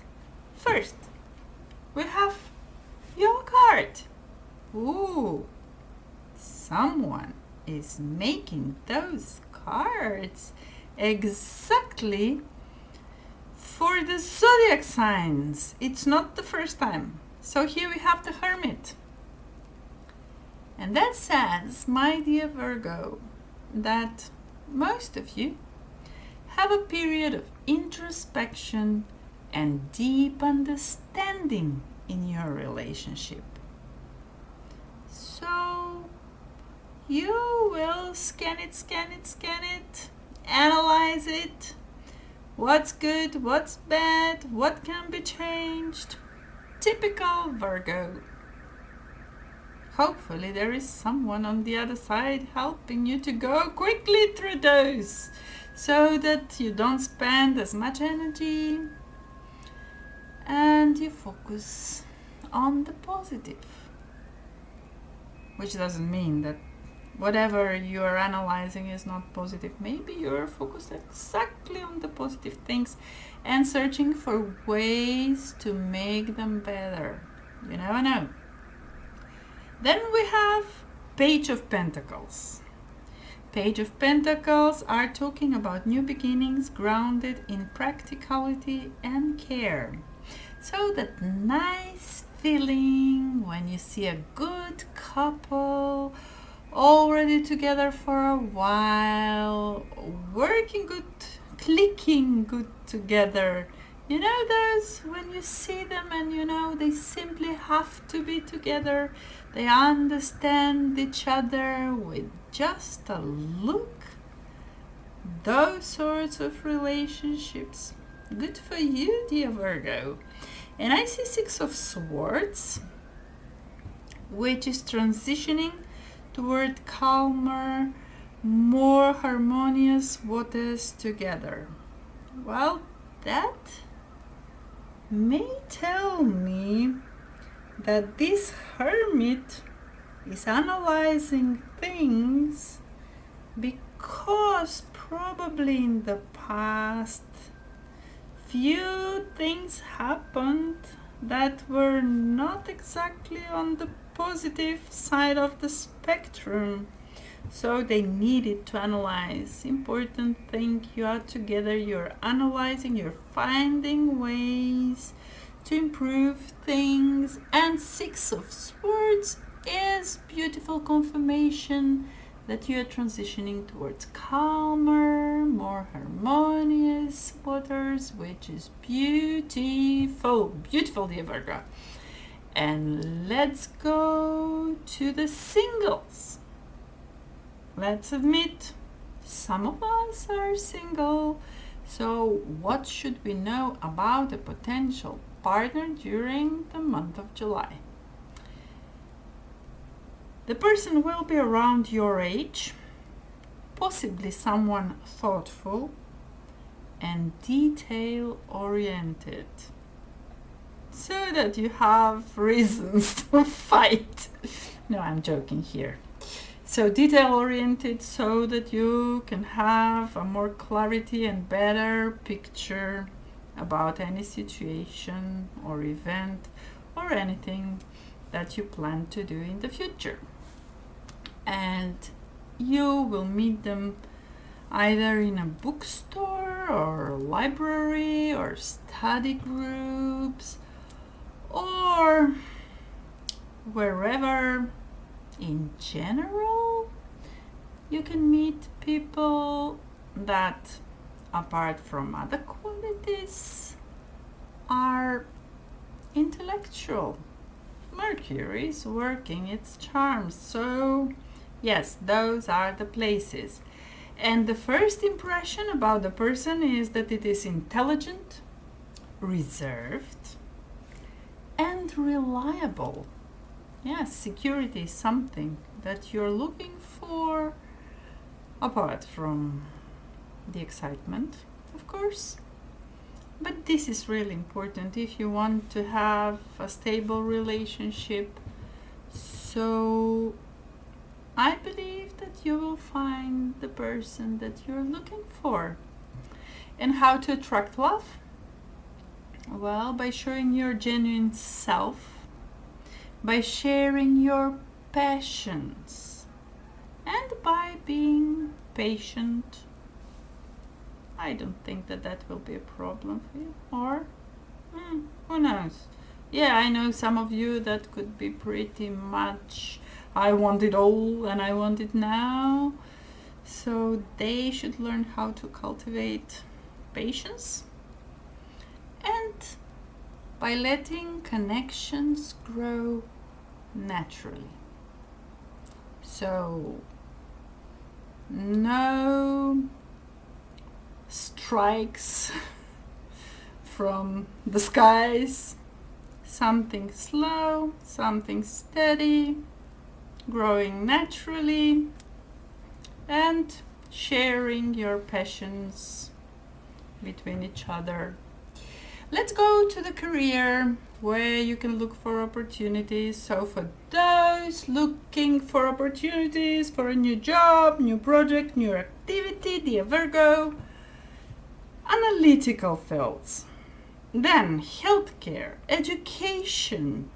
First, we have your card. Ooh, someone is making those cards exactly for the Zodiac signs. It's not the first time. So here we have the Hermit. And that says, my dear Virgo, that most of you have a period of introspection and deep understanding in your relationship. So you will scan it, analyze it. What's good, what's bad, what can be changed. Typical Virgo. Hopefully there is someone on the other side helping you to go quickly through those, so that you don't spend as much energy and you focus on the positive. Which doesn't mean that whatever you are analyzing is not positive. Maybe you are focused exactly on the positive things and searching for ways to make them better. You never know. Then we have Page of Pentacles. Page of Pentacles are talking about new beginnings grounded in practicality and care. So that nice feeling when you see a good couple already together for a while, working good, clicking good together. You know those when you see them and you know they simply have to be together. They understand each other with just a look. Those sorts of relationships. Good for you, dear Virgo. And I see Six of Swords, which is transitioning toward calmer, more harmonious waters together. Well, that may tell me that this Hermit is analyzing things because probably in the past few things happened that were not exactly on the positive side of the spectrum. So they needed to analyze. Important thing, you are together, you're analyzing, you're finding ways to improve things. And Six of Swords is beautiful confirmation that you are transitioning towards calmer, more harmonious waters, which is beautiful. Beautiful, dear Virgo. And let's go to the singles. Let's admit, some of us are single. So what should we know about a potential partner during the month of July? The person will be around your age, possibly someone thoughtful and detail-oriented, so that you have reasons to fight. No, I'm joking here. So detail-oriented so that you can have a more clarity and better picture about any situation or event or anything that you plan to do in the future. And you will meet them either in a bookstore or library or study groups or wherever. In general, you can meet people that, apart from other qualities, are intellectual. Mercury is working its charms. So, yes, those are the places. And the first impression about the person is that it is intelligent, reserved, and reliable. Yes, security is something that you're looking for, apart from the excitement, of course. But this is really important if you want to have a stable relationship. So I believe that you will find the person that you're looking for. And how to attract love? Well, by showing your genuine self, by sharing your passions, and by being patient. I don't think that will be a problem for you. Or, who knows? Yeah, I know some of you that could be pretty much, I want it all and I want it now. So they should learn how to cultivate patience and by letting connections grow naturally. So no strikes from the skies. Something slow, something steady, growing naturally, and sharing your passions between each other. Let's go to the career, where you can look for opportunities. So for those looking for opportunities for a new job, new project, new activity, dear Virgo, analytical fields, then healthcare, education,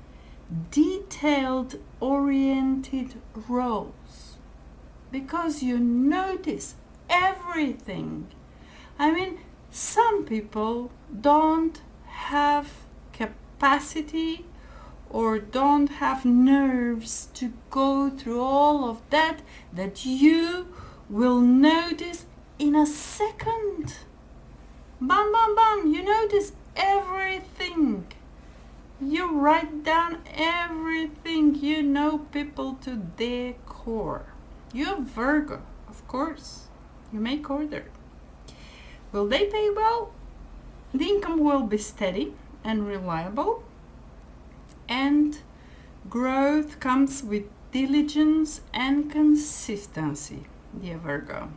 detailed oriented roles, because you notice everything. I mean, some people don't have capacity or don't have nerves to go through all of that you will notice in a second. Bam, bam, bam, you notice everything. You write down everything. You know people to their core. You're Virgo, of course. You make order. Will they pay well? The income will be steady and reliable, and growth comes with diligence and consistency, dear Virgo.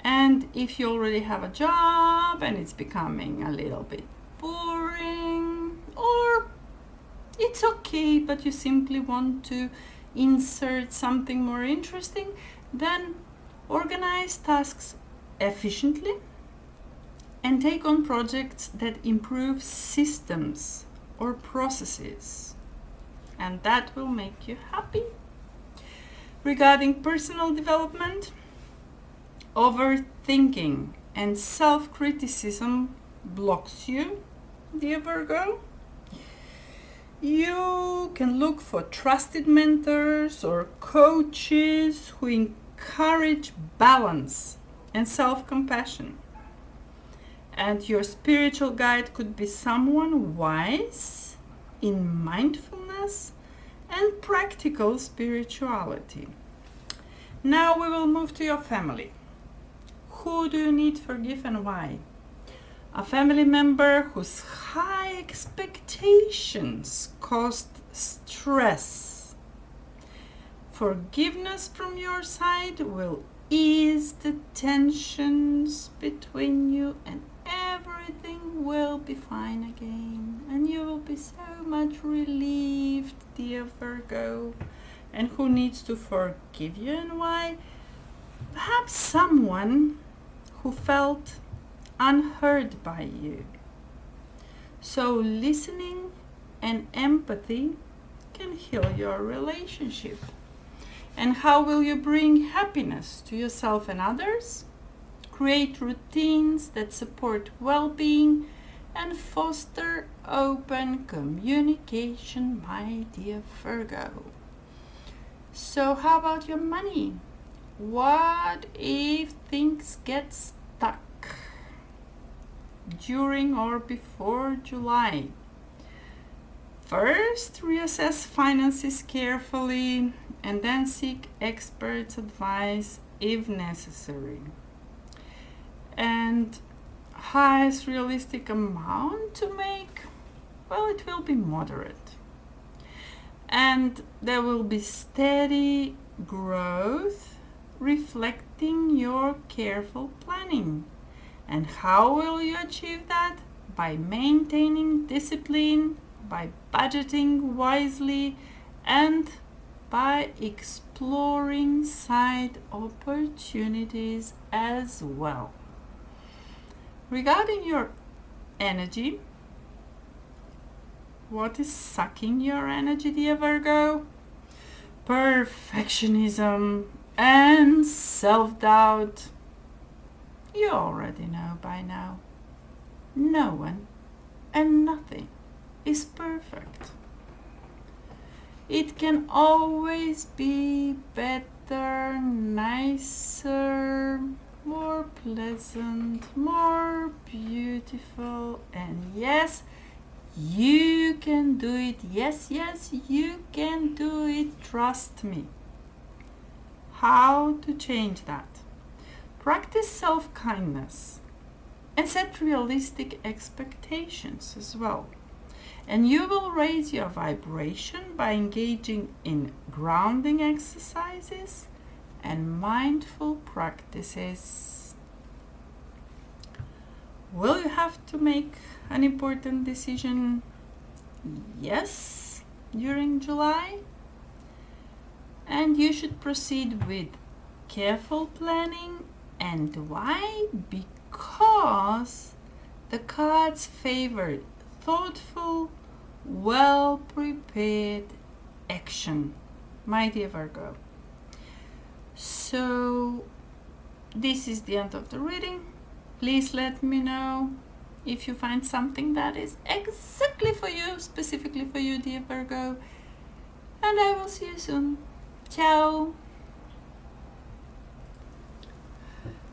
And if you already have a job and it's becoming a little bit boring, or it's okay but you simply want to insert something more interesting, then organize tasks efficiently and take on projects that improve systems or processes, and that will make you happy. Regarding personal development, overthinking and self-criticism blocks you, dear Virgo. You can look for trusted mentors or coaches who encourage balance and self-compassion. And your spiritual guide could be someone wise in mindfulness and practical spirituality. Now we will move to your family. Who do you need to forgive and why? A family member whose high expectations caused stress. Forgiveness from your side will ease the tensions between you, and everything will be fine again. And you will be so much relieved, dear Virgo. And who needs to forgive you and why? Perhaps someone who felt unheard by you. So listening and empathy can heal your relationship. And how will you bring happiness to yourself and others? Create routines that support well-being and foster open communication, my dear Virgo. So how about your money? What if things get stuck during or before July? First, reassess finances carefully and then seek experts' advice if necessary. And highest realistic amount to make? Well, it will be moderate. And there will be steady growth reflecting your careful planning. And how will you achieve that? By maintaining discipline, by budgeting wisely, and by exploring side opportunities as well. Regarding your energy, what is sucking your energy, dear Virgo? Perfectionism and self-doubt. You already know by now. No one and nothing is perfect. It can always be better, nicer, more pleasant, more beautiful, and yes, you can do it. Yes, you can do it. Trust me. How to change that? Practice self-kindness and set realistic expectations as well. And you will raise your vibration by engaging in grounding exercises and mindful practices. Will you have to make an important decision? Yes, during July. And you should proceed with careful planning. And why? Because the cards favor thoughtful, well-prepared action, my dear Virgo. So this is the end of the reading. Please let me know if you find something that is exactly for you, specifically for you, dear Virgo. And I will see you soon. Ciao.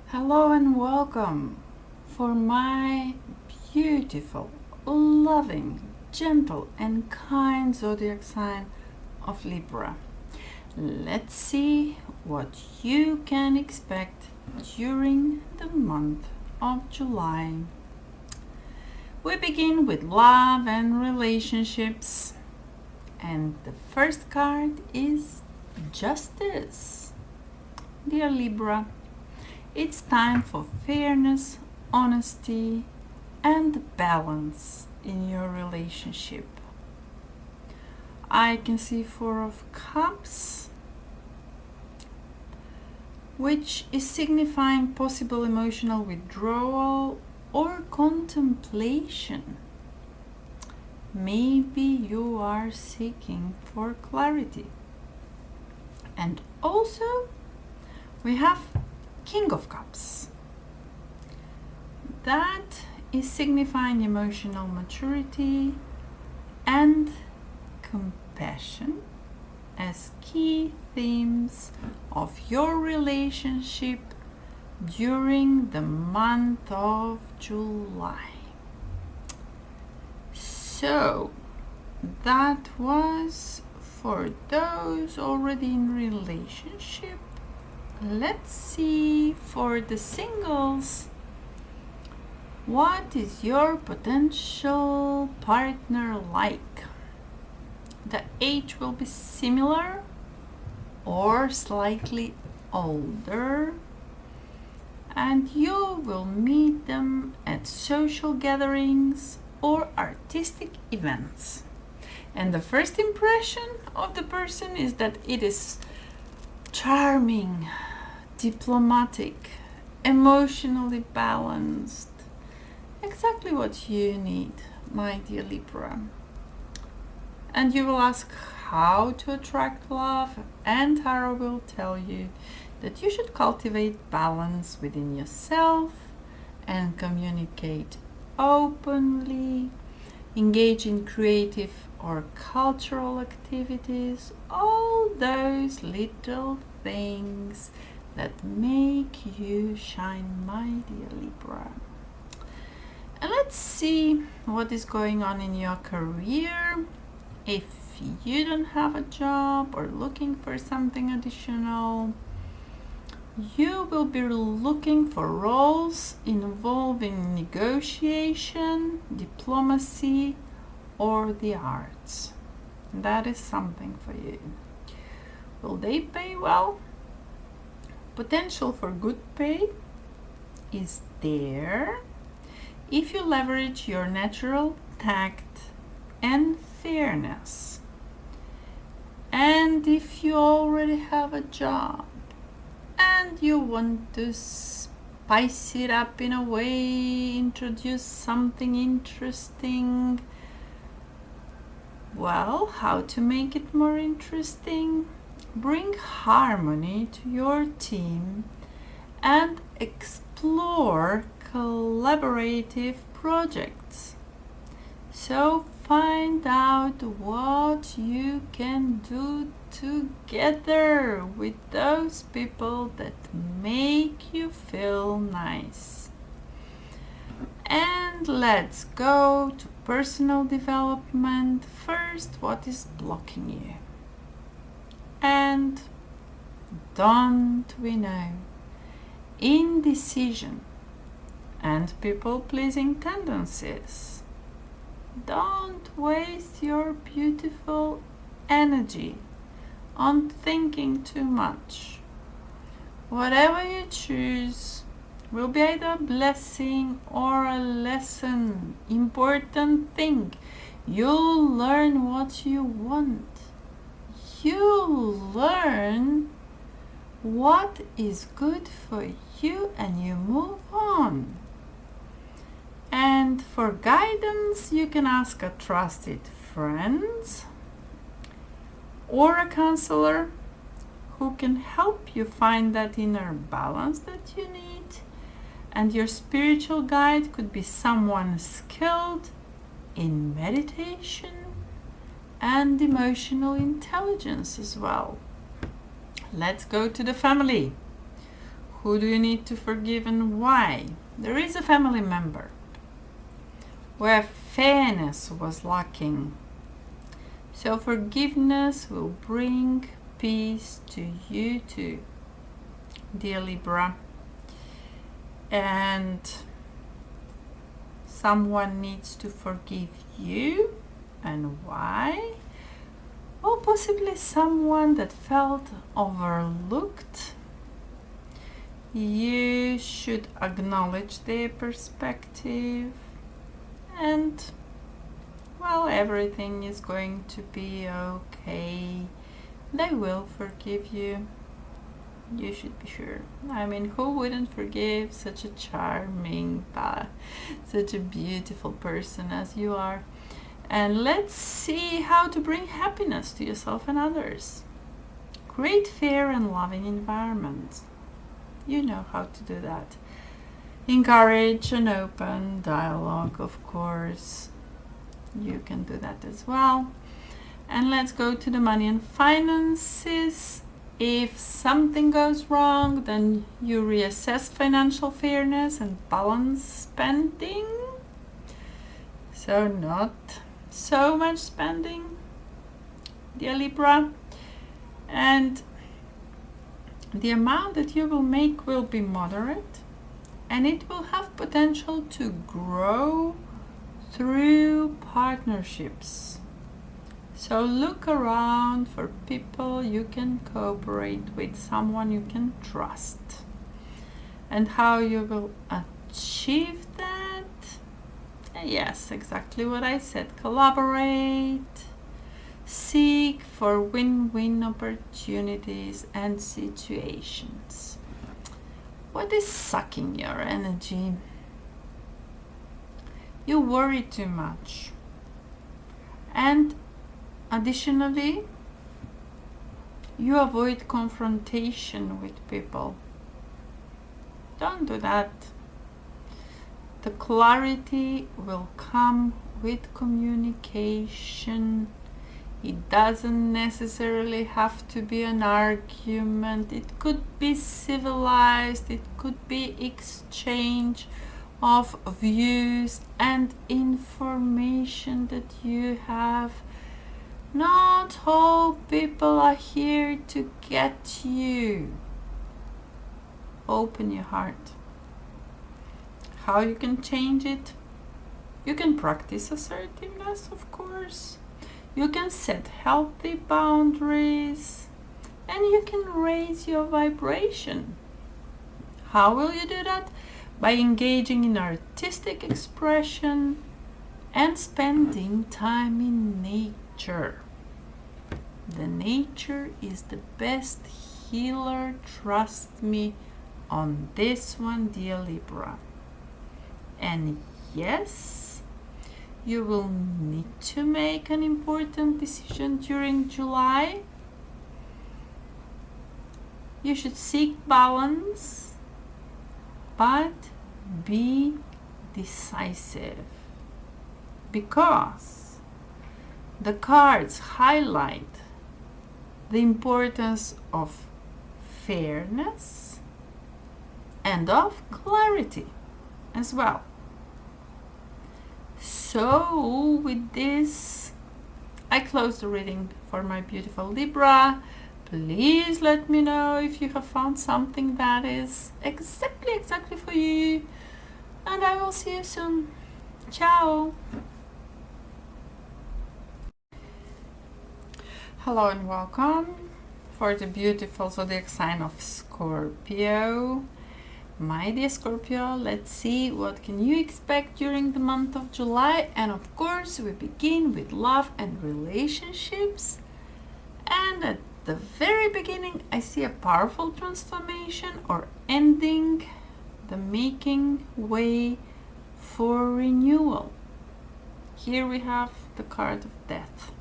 Hello and welcome for my beautiful, loving, gentle and kind zodiac sign of Libra. Let's see what you can expect during the month of July. We begin with love and relationships, and the first card is Justice. Dear Libra, it's time for fairness, honesty, and balance in your relationship. I can see Four of Cups, which is signifying possible emotional withdrawal or contemplation. maybe you are seeking for clarity. And also we have King of Cups. That is signifying emotional maturity and compassion as key themes of your relationship during the month of July. So that was for those already in relationship. Let's see for the singles. What is your potential partner like? The age will be similar or slightly older, and you will meet them at social gatherings or artistic events. And the first impression of the person is that it is charming, diplomatic, emotionally balanced. Exactly what you need, my dear Libra. And you will ask how to attract love, and Tarot will tell you that you should cultivate balance within yourself and communicate openly, engage in creative or cultural activities, all those little things that make you shine, my dear Libra. And let's see what is going on in your career. If you don't have a job or looking for something additional, you will be looking for roles involving negotiation, diplomacy, or the arts. That is something for you. Will they pay well? Potential for good pay is there if you leverage your natural tact and fairness. And if you already have a job and you want to spice it up in a way, introduce something interesting, well, how to make it more interesting? Bring harmony to your team and explore collaborative projects. So find out what you can do together with those people that make you feel nice. And let's go to personal development. First, what is blocking you? And don't we know? Indecision and people-pleasing tendencies. Don't waste your beautiful energy on thinking too much. Whatever you choose will be either a blessing or a lesson. Important thing, you'll learn what you want. You'll learn what is good for you and you move on. And for guidance, you can ask a trusted friend or a counselor who can help you find that inner balance that you need. And your spiritual guide could be someone skilled in meditation and emotional intelligence as well. Let's go to the family. Who do you need to forgive and why? There is a family member where fairness was lacking. So forgiveness will bring peace to you too, dear Libra. And someone needs to forgive you. And why? Or possibly someone that felt overlooked. You should acknowledge their perspective, and well, everything is going to be okay. They will forgive you. You should be sure. I mean, who wouldn't forgive such a charming, such a beautiful person as you are? And let's see how to bring happiness to yourself and others. Create fair and loving environments. You know how to do that. Encourage an open dialogue, of course. You can do that as well. And let's go to the money and finances. If something goes wrong, then you reassess financial fairness and balance spending. So not so much spending, dear Libra. And the amount that you will make will be moderate, and it will have potential to grow through partnerships. So look around for people you can cooperate with, someone you can trust. And how you will achieve that? Yes, exactly what I said. Collaborate. Seek for win-win opportunities and situations. What is sucking your energy? You worry too much. And additionally, you avoid confrontation with people. Don't do that. The clarity will come with communication. It doesn't necessarily have to be an argument. It could be civilized. It could be exchange of views and information that you have. Not all people are here to get you. Open your heart. How you can change it? You can practice assertiveness, of course. You can set healthy boundaries, and you can raise your vibration. How will you do that? By engaging in artistic expression and spending time in nature. The nature is the best healer, trust me on this one, dear Libra. And yes, you will need to make an important decision during July. You should seek balance, but be decisive, because the cards highlight the importance of fairness and of clarity as well. So with this, I close the reading for my beautiful Libra. Please let me know if you have found something that is exactly for you. And I will see you soon. Ciao. Hello and welcome for the beautiful zodiac sign of Scorpio. My dear Scorpio, let's see what can you expect during the month of July. And of course, we begin with love and relationships. And at the very beginning, I see a powerful transformation or ending, the making way for renewal. Here we have the card of death.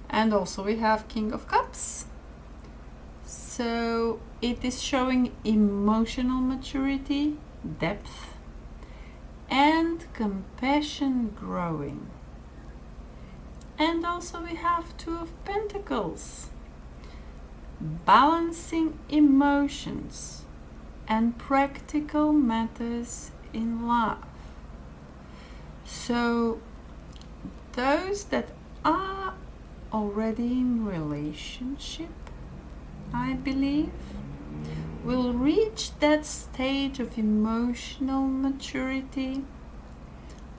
And also we have King of Cups. So it is showing emotional maturity, depth, and compassion growing. And also we have Two of Pentacles, balancing emotions and practical matters in love. So those that are already in relationship, I believe, will reach that stage of emotional maturity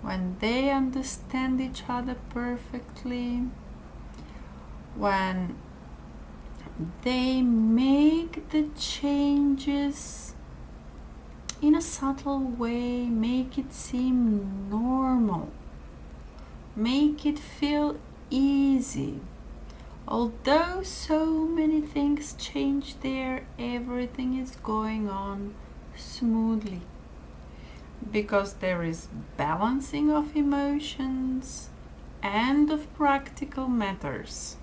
when they understand each other perfectly, when they make the changes in a subtle way, make it seem normal, make it feel easy. Although so many things change there, everything is going on smoothly, because there is balancing of emotions and of practical matters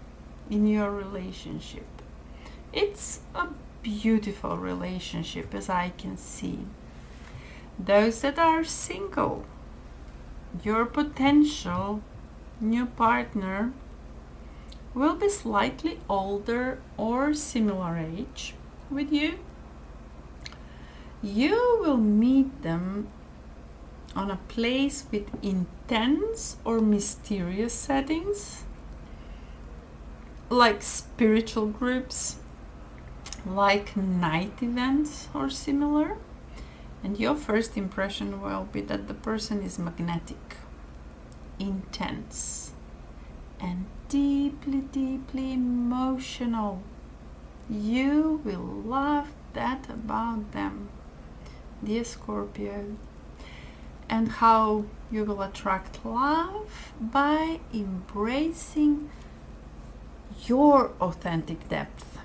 in your relationship. It's a beautiful relationship, as I can see. Those that are single, your potential new partner will be slightly older or similar age with you. You will meet them on a place with intense or mysterious settings, like spiritual groups, like night events or similar. And your first impression will be that the person is magnetic, intense, and deeply, deeply emotional. You will love that about them, dear Scorpio. And how you will attract love by embracing your authentic depth.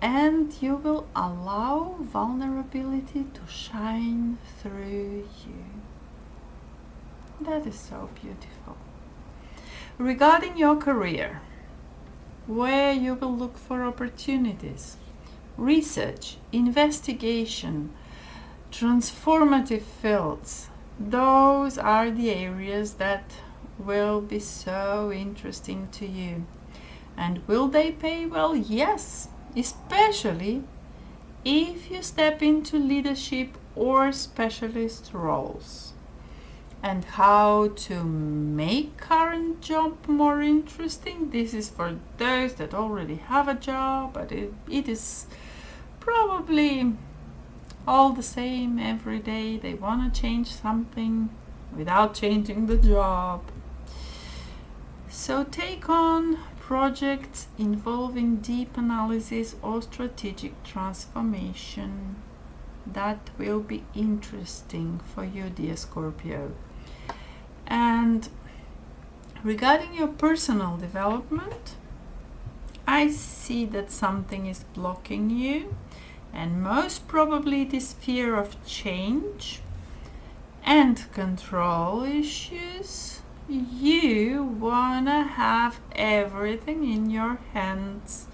And you will allow vulnerability to shine through you. That is so beautiful. Regarding your career, where you will look for opportunities, research, investigation, transformative fields, those are the areas that will be so interesting to you. And will they pay well? Yes, especially if you step into leadership or specialist roles. And how to make current job more interesting. This is for those that already have a job, but it is probably all the same every day. They want to change something without changing the job. So take on projects involving deep analysis or strategic transformation. That will be interesting for you, dear Scorpio. And regarding your personal development, I see that something is blocking you, and most probably it is fear of change and control issues. You wanna have everything in your hands.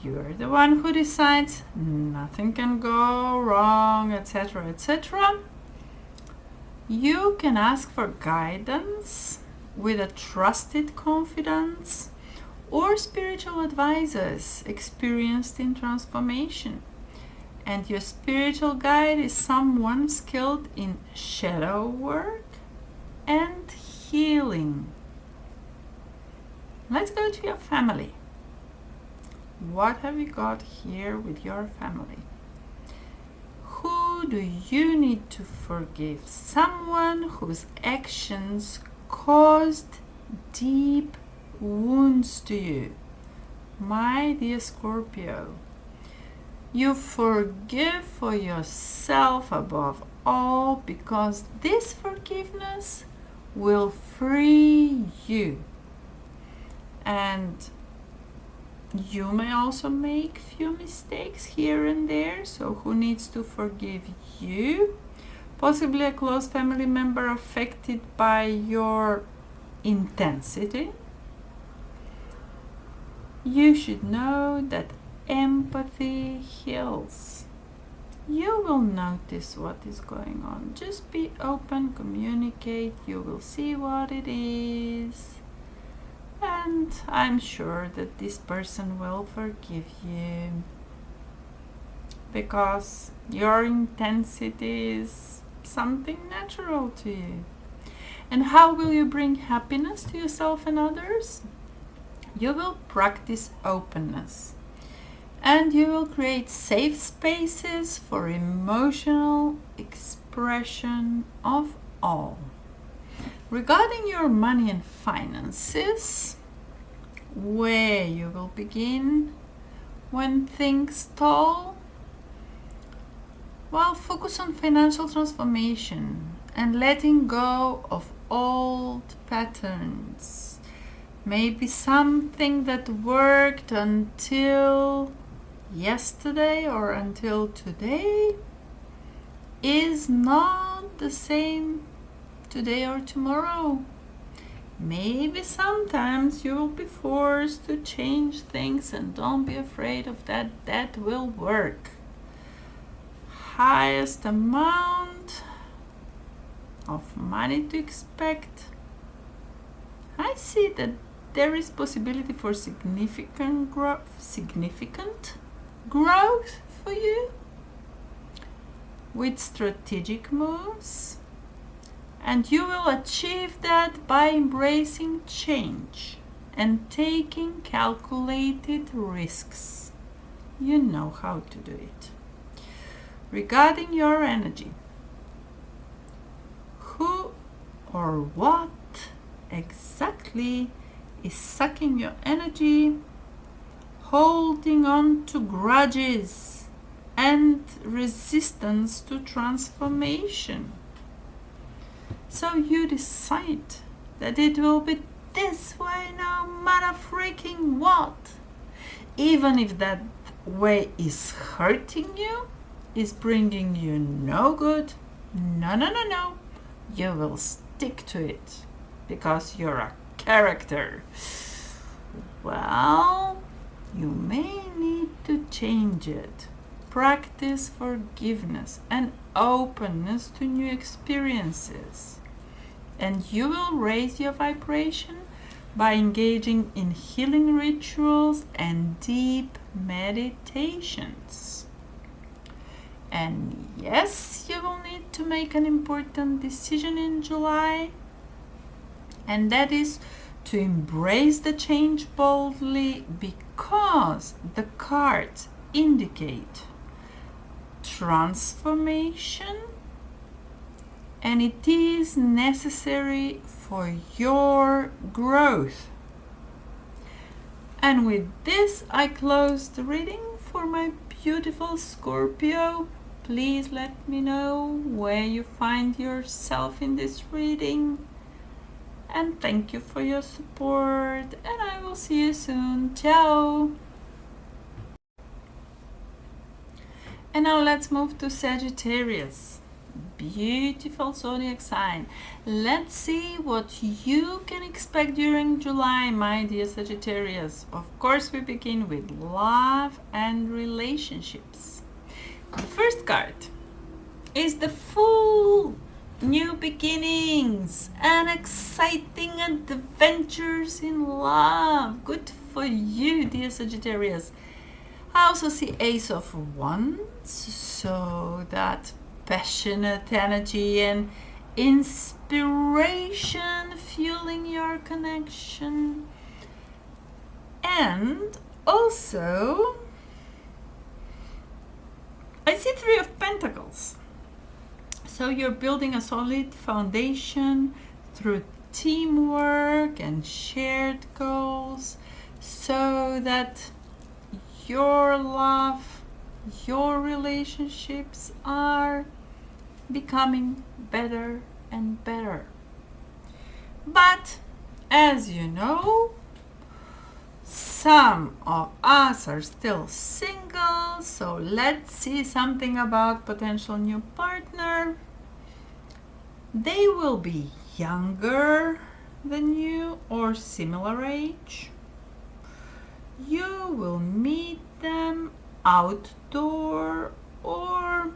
You're the one who decides nothing can go wrong, etc., etc. You can ask for guidance with a trusted confidant or spiritual advisors experienced in transformation. And your spiritual guide is someone skilled in shadow work and healing. Let's go to your family. What have you got here with your family? Who do you need to forgive? Someone whose actions caused deep wounds to you. My dear Scorpio, you forgive for yourself above all, because this forgiveness will free you. And you may also make few mistakes here and there, so who needs to forgive you? Possibly a close family member affected by your intensity. You should know that empathy heals. You will notice what is going on. Just be open, communicate, you will see what it is. And I'm sure that this person will forgive you, because your intensity is something natural to you. And how will you bring happiness to yourself and others? You will practice openness, and you will create safe spaces for emotional expression of all. Regarding your money and finances, where you will begin when things stall? Well, focus on financial transformation and letting go of old patterns. Maybe something that worked until yesterday or until today is not the same today or tomorrow. Maybe sometimes you will be forced to change things, and don't be afraid of that. That will work. Highest amount of money to expect. I see that there is possibility for significant growth for you with strategic moves, and you will achieve that by embracing change and taking calculated risks. You know how to do it. Regarding your energy, who or what exactly is sucking your energy, holding on to grudges and resistance to transformation? So you decide that it will be this way no matter freaking what. Even if that way is hurting you, is bringing you no good, no. You will stick to it because you're a character. Well, you may need to change it. Practice forgiveness and openness to new experiences. And you will raise your vibration by engaging in healing rituals and deep meditations. And yes, you will need to make an important decision in July, and that is to embrace the change boldly, because the cards indicate transformation and it is necessary for your growth. And with this, I close the reading for my beautiful Scorpio. Please let me know where you find yourself in this reading. And thank you for your support. And I will see you soon. Ciao! And now let's move to Sagittarius. Beautiful zodiac sign. Let's see what you can expect during July, my dear Sagittarius. Of course, we begin with love and relationships. The first card is the Fool. New beginnings and exciting adventures in love. Good for you, dear Sagittarius. I also see Ace of Wands, so that passionate energy and inspiration fueling your connection. And also I see Three of Pentacles. So you're building a solid foundation through teamwork and shared goals, so that your love, your relationships are becoming better and better. But as you know, some of us are still single, so let's see something about potential new partner. They will be younger than you or similar age. You will meet them outdoor or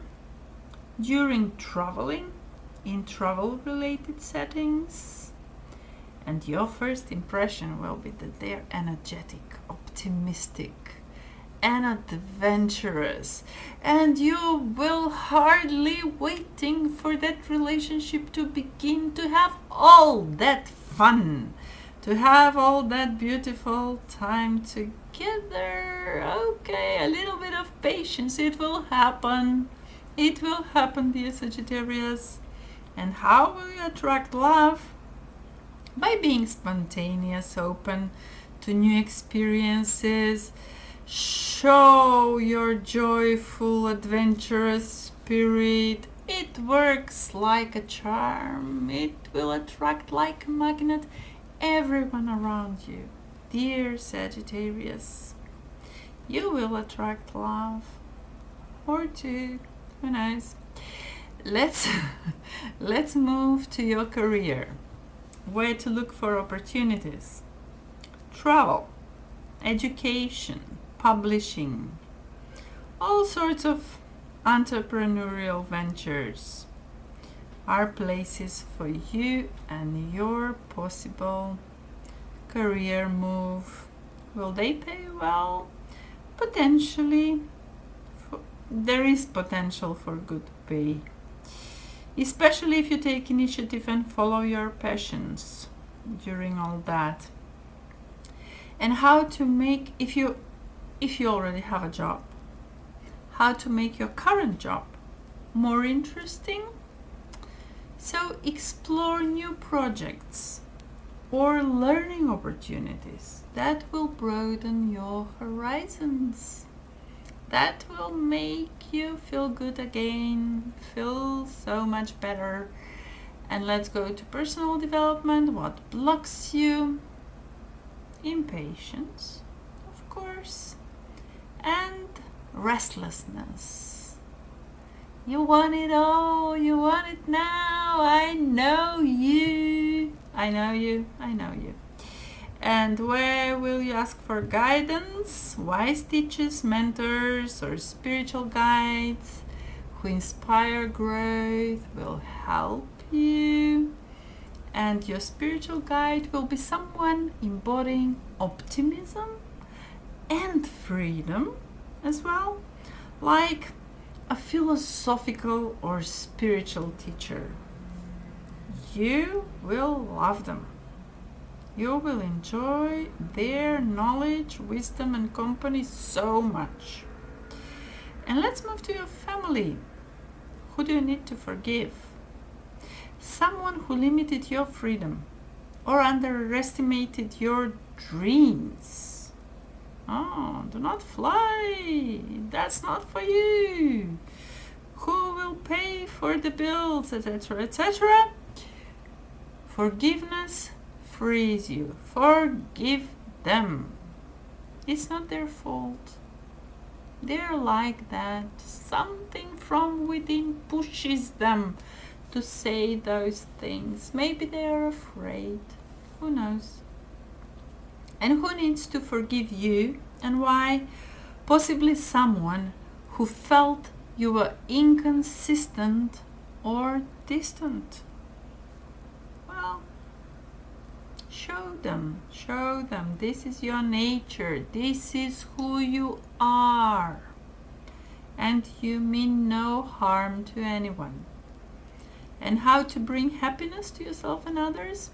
during traveling, in travel-related settings. And your first impression will be that they are energetic, optimistic, and adventurous. And you will hardly waiting for that relationship to begin, to have all that fun, to have all that beautiful time together. Okay, a little bit of patience. It will happen. It will happen, dear Sagittarius. And how will you attract love? By being spontaneous, open to new experiences. Show your joyful, adventurous spirit. It works like a charm. It will attract like a magnet everyone around you. Dear Sagittarius, you will attract love, or two, who knows. Let's move to your career. where to look for opportunities. Travel, education, publishing, all sorts of entrepreneurial ventures are places for you and your possible career move. Will they pay well? Potentially. There is potential for good pay, especially if you take initiative and follow your passions during all that. And how to make, if you already have a job, how to make your current job more interesting. So explore new projects or learning opportunities that will broaden your horizons. That will make you feel good again, feel so much better. And let's go to personal development. What blocks you? Impatience, of course, and restlessness. You want it all, you want it now. I know you. I know you. I know you. And where will you ask for guidance? Wise teachers, mentors, or spiritual guides who inspire growth will help you. And your spiritual guide will be someone embodying optimism and freedom as well, like a philosophical or spiritual teacher. You will love them. You will enjoy their knowledge, wisdom, and company so much. And let's move to your family. Who do you need to forgive? Someone who limited your freedom or underestimated your dreams. Oh, do not fly. That's not for you. Who will pay for the bills, etc., etc.? Forgiveness frees you. Forgive them. It's not their fault. They're like that. Something from within pushes them to say those things. Maybe they are afraid. Who knows? And who needs to forgive you and why? Possibly someone who felt you were inconsistent or distant. Well, show them. This is your nature. This is who you are. And you mean no harm to anyone. And how to bring happiness to yourself and others?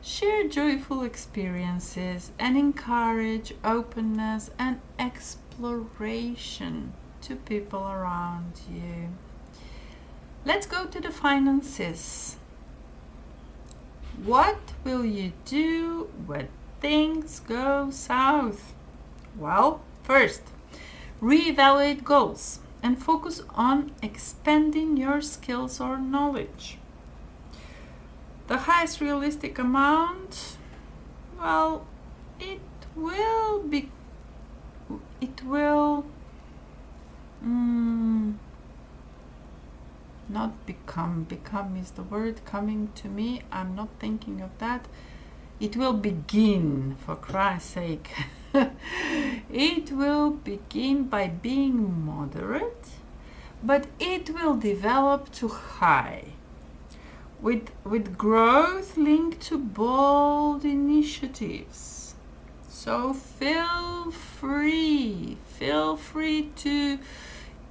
Share joyful experiences and encourage openness and exploration to people around you. Let's go to the finances. What will you do when things go south? Well, first, reevaluate goals and focus on expanding your skills or knowledge. The highest realistic amount, well, it will not become is the word coming to me. I'm not thinking of that. It will begin, for Christ's sake. It will begin by being moderate, but it will develop to high, with growth linked to bold initiatives. So feel free to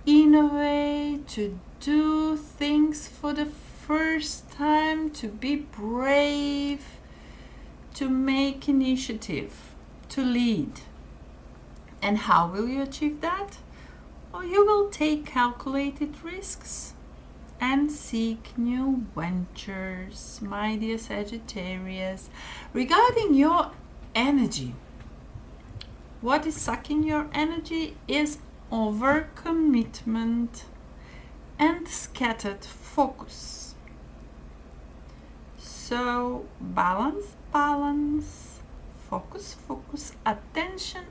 innovate, to do things for the first time, to be brave, to make initiative, to lead. And how will you achieve that? Well, you will take calculated risks and seek new ventures, my dear Sagittarius. Regarding your energy, what is sucking your energy is overcommitment and scattered focus. So balance, focus, attention,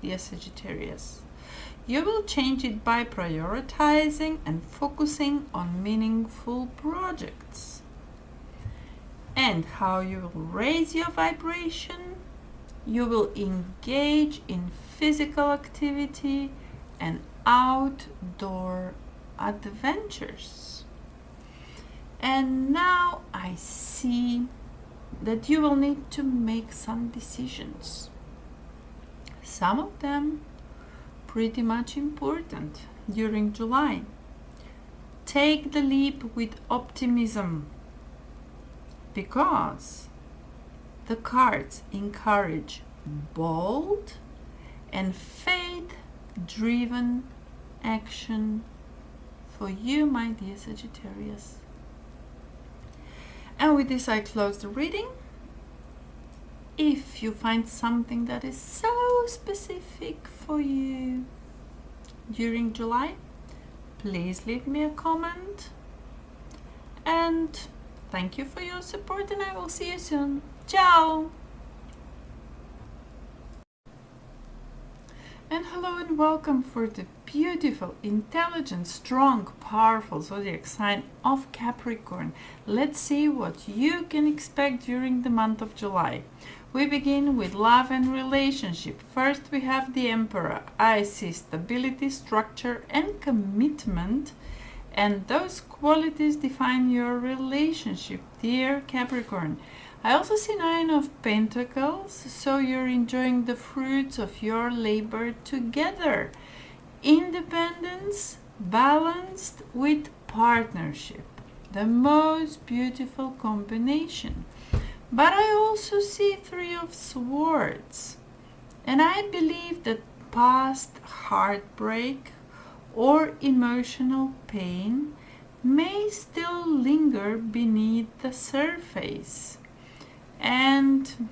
dear Sagittarius. You will change it by prioritizing and focusing on meaningful projects. and how you will raise your vibration. You will engage in physical activity and outdoor adventures. And now I see that you will need to make some decisions. Some of them pretty much important during July. Take the leap with optimism, because the cards encourage bold and faith-driven action for you, my dear Sagittarius. And with this I close the reading. If you find something that is so specific for you during July, please leave me a comment. And thank you for your support, and I will see you soon. Ciao! And hello and welcome for the beautiful, intelligent, strong, powerful zodiac sign of Capricorn. Let's see what you can expect during the month of July. We begin with love and relationship. First we have the Emperor. I see stability, structure and commitment, and those qualities define your relationship, dear Capricorn. I also see Nine of Pentacles, so you're enjoying the fruits of your labor together. Independence balanced with partnership. The most beautiful combination. But I also see Three of Swords. And I believe that past heartbreak or emotional pain may still linger beneath the surface. And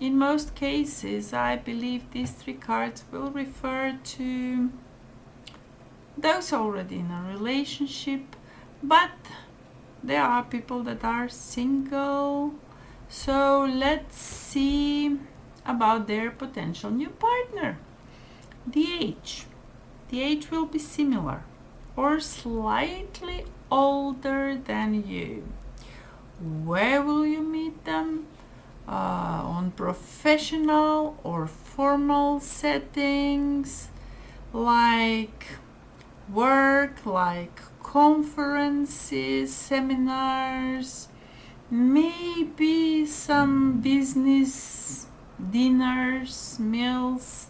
in most cases, I believe these three cards will refer to those already in a relationship, but there are people that are single. So let's see about their potential new partner. The age. The age will be similar or slightly older than you. Where will you meet them? On professional or formal settings, like work, like conferences, seminars, maybe some business dinners, meals,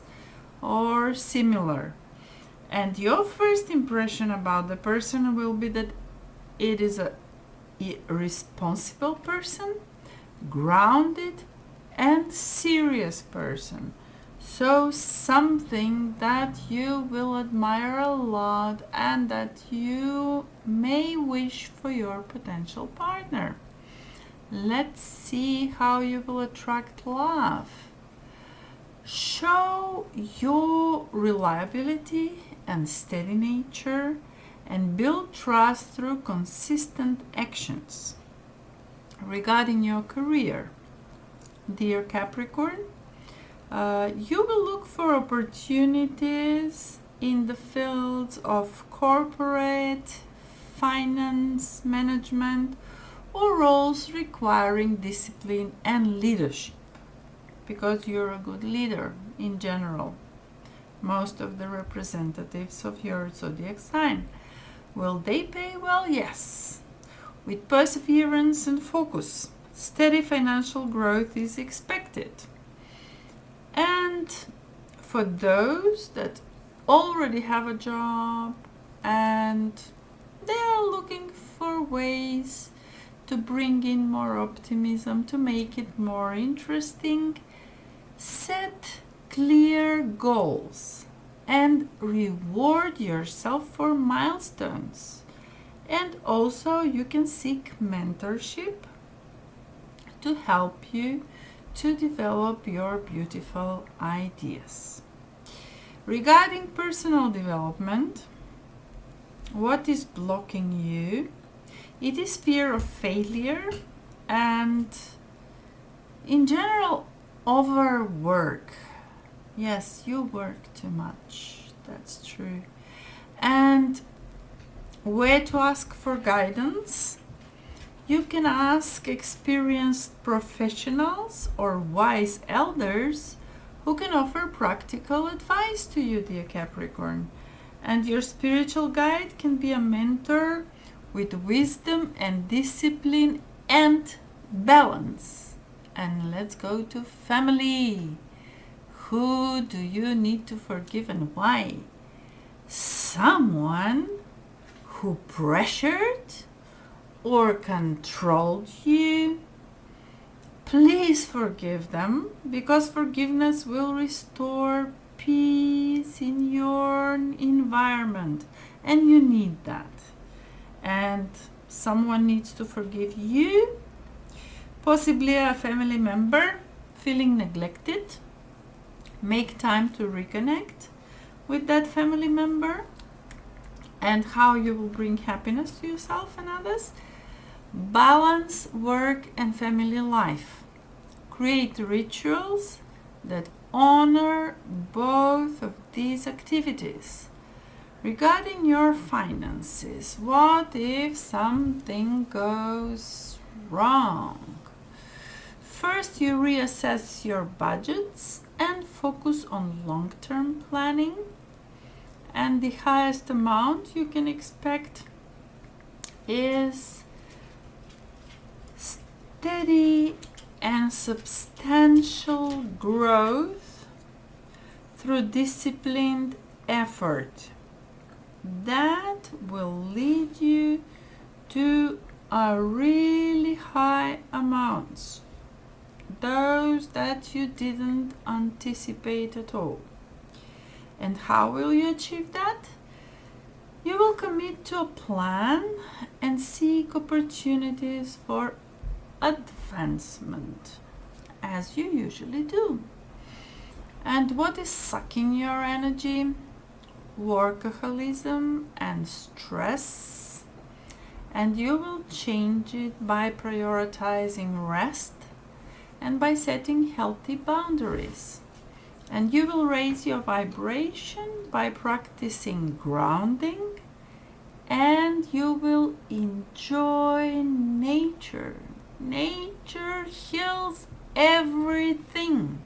or similar. And your first impression about the person will be that it is a responsible person, grounded and serious person. So something that you will admire a lot and that you may wish for your potential partner. Let's see how you will attract love. Show your reliability and steady nature and build trust through consistent actions. Regarding your career, dear Capricorn, you will look for opportunities in the fields of corporate, finance, management, or roles requiring discipline and leadership, because you're a good leader in general. Most of the representatives of your zodiac sign. Will they pay well? Yes. With perseverance and focus, steady financial growth is expected. And for those that already have a job and they are looking for ways to bring in more optimism, to make it more interesting, set clear goals and reward yourself for milestones. And also you can seek mentorship to help you to develop your beautiful ideas. Regarding personal development, what is blocking you? It is fear of failure and in general overwork. Yes, you work too much. That's true. And where to ask for guidance? You can ask experienced professionals or wise elders who can offer practical advice to you, dear Capricorn. And your spiritual guide can be a mentor with wisdom and discipline and balance. And let's go to family. Who do you need to forgive and why? Someone who pressured or controlled you. Please forgive them, because forgiveness will restore peace in your environment, and you need that. And someone needs to forgive you, possibly a family member feeling neglected. Make time to reconnect with that family member, and how you will bring happiness to yourself and others. Balance work and family life. Create rituals that honor both of these activities. Regarding your finances, what if something goes wrong? First, you reassess your budgets and focus on long-term planning. And the highest amount you can expect is steady and substantial growth through disciplined effort. That will lead you to a really high amounts, those that you didn't anticipate at all. And how will you achieve that? You will commit to a plan and seek opportunities for advancement, as you usually do. And what is sucking your energy? Workaholism and stress. And you will change it by prioritizing rest and by setting healthy boundaries. And you will raise your vibration by practicing grounding, and you will enjoy nature. Nature heals everything.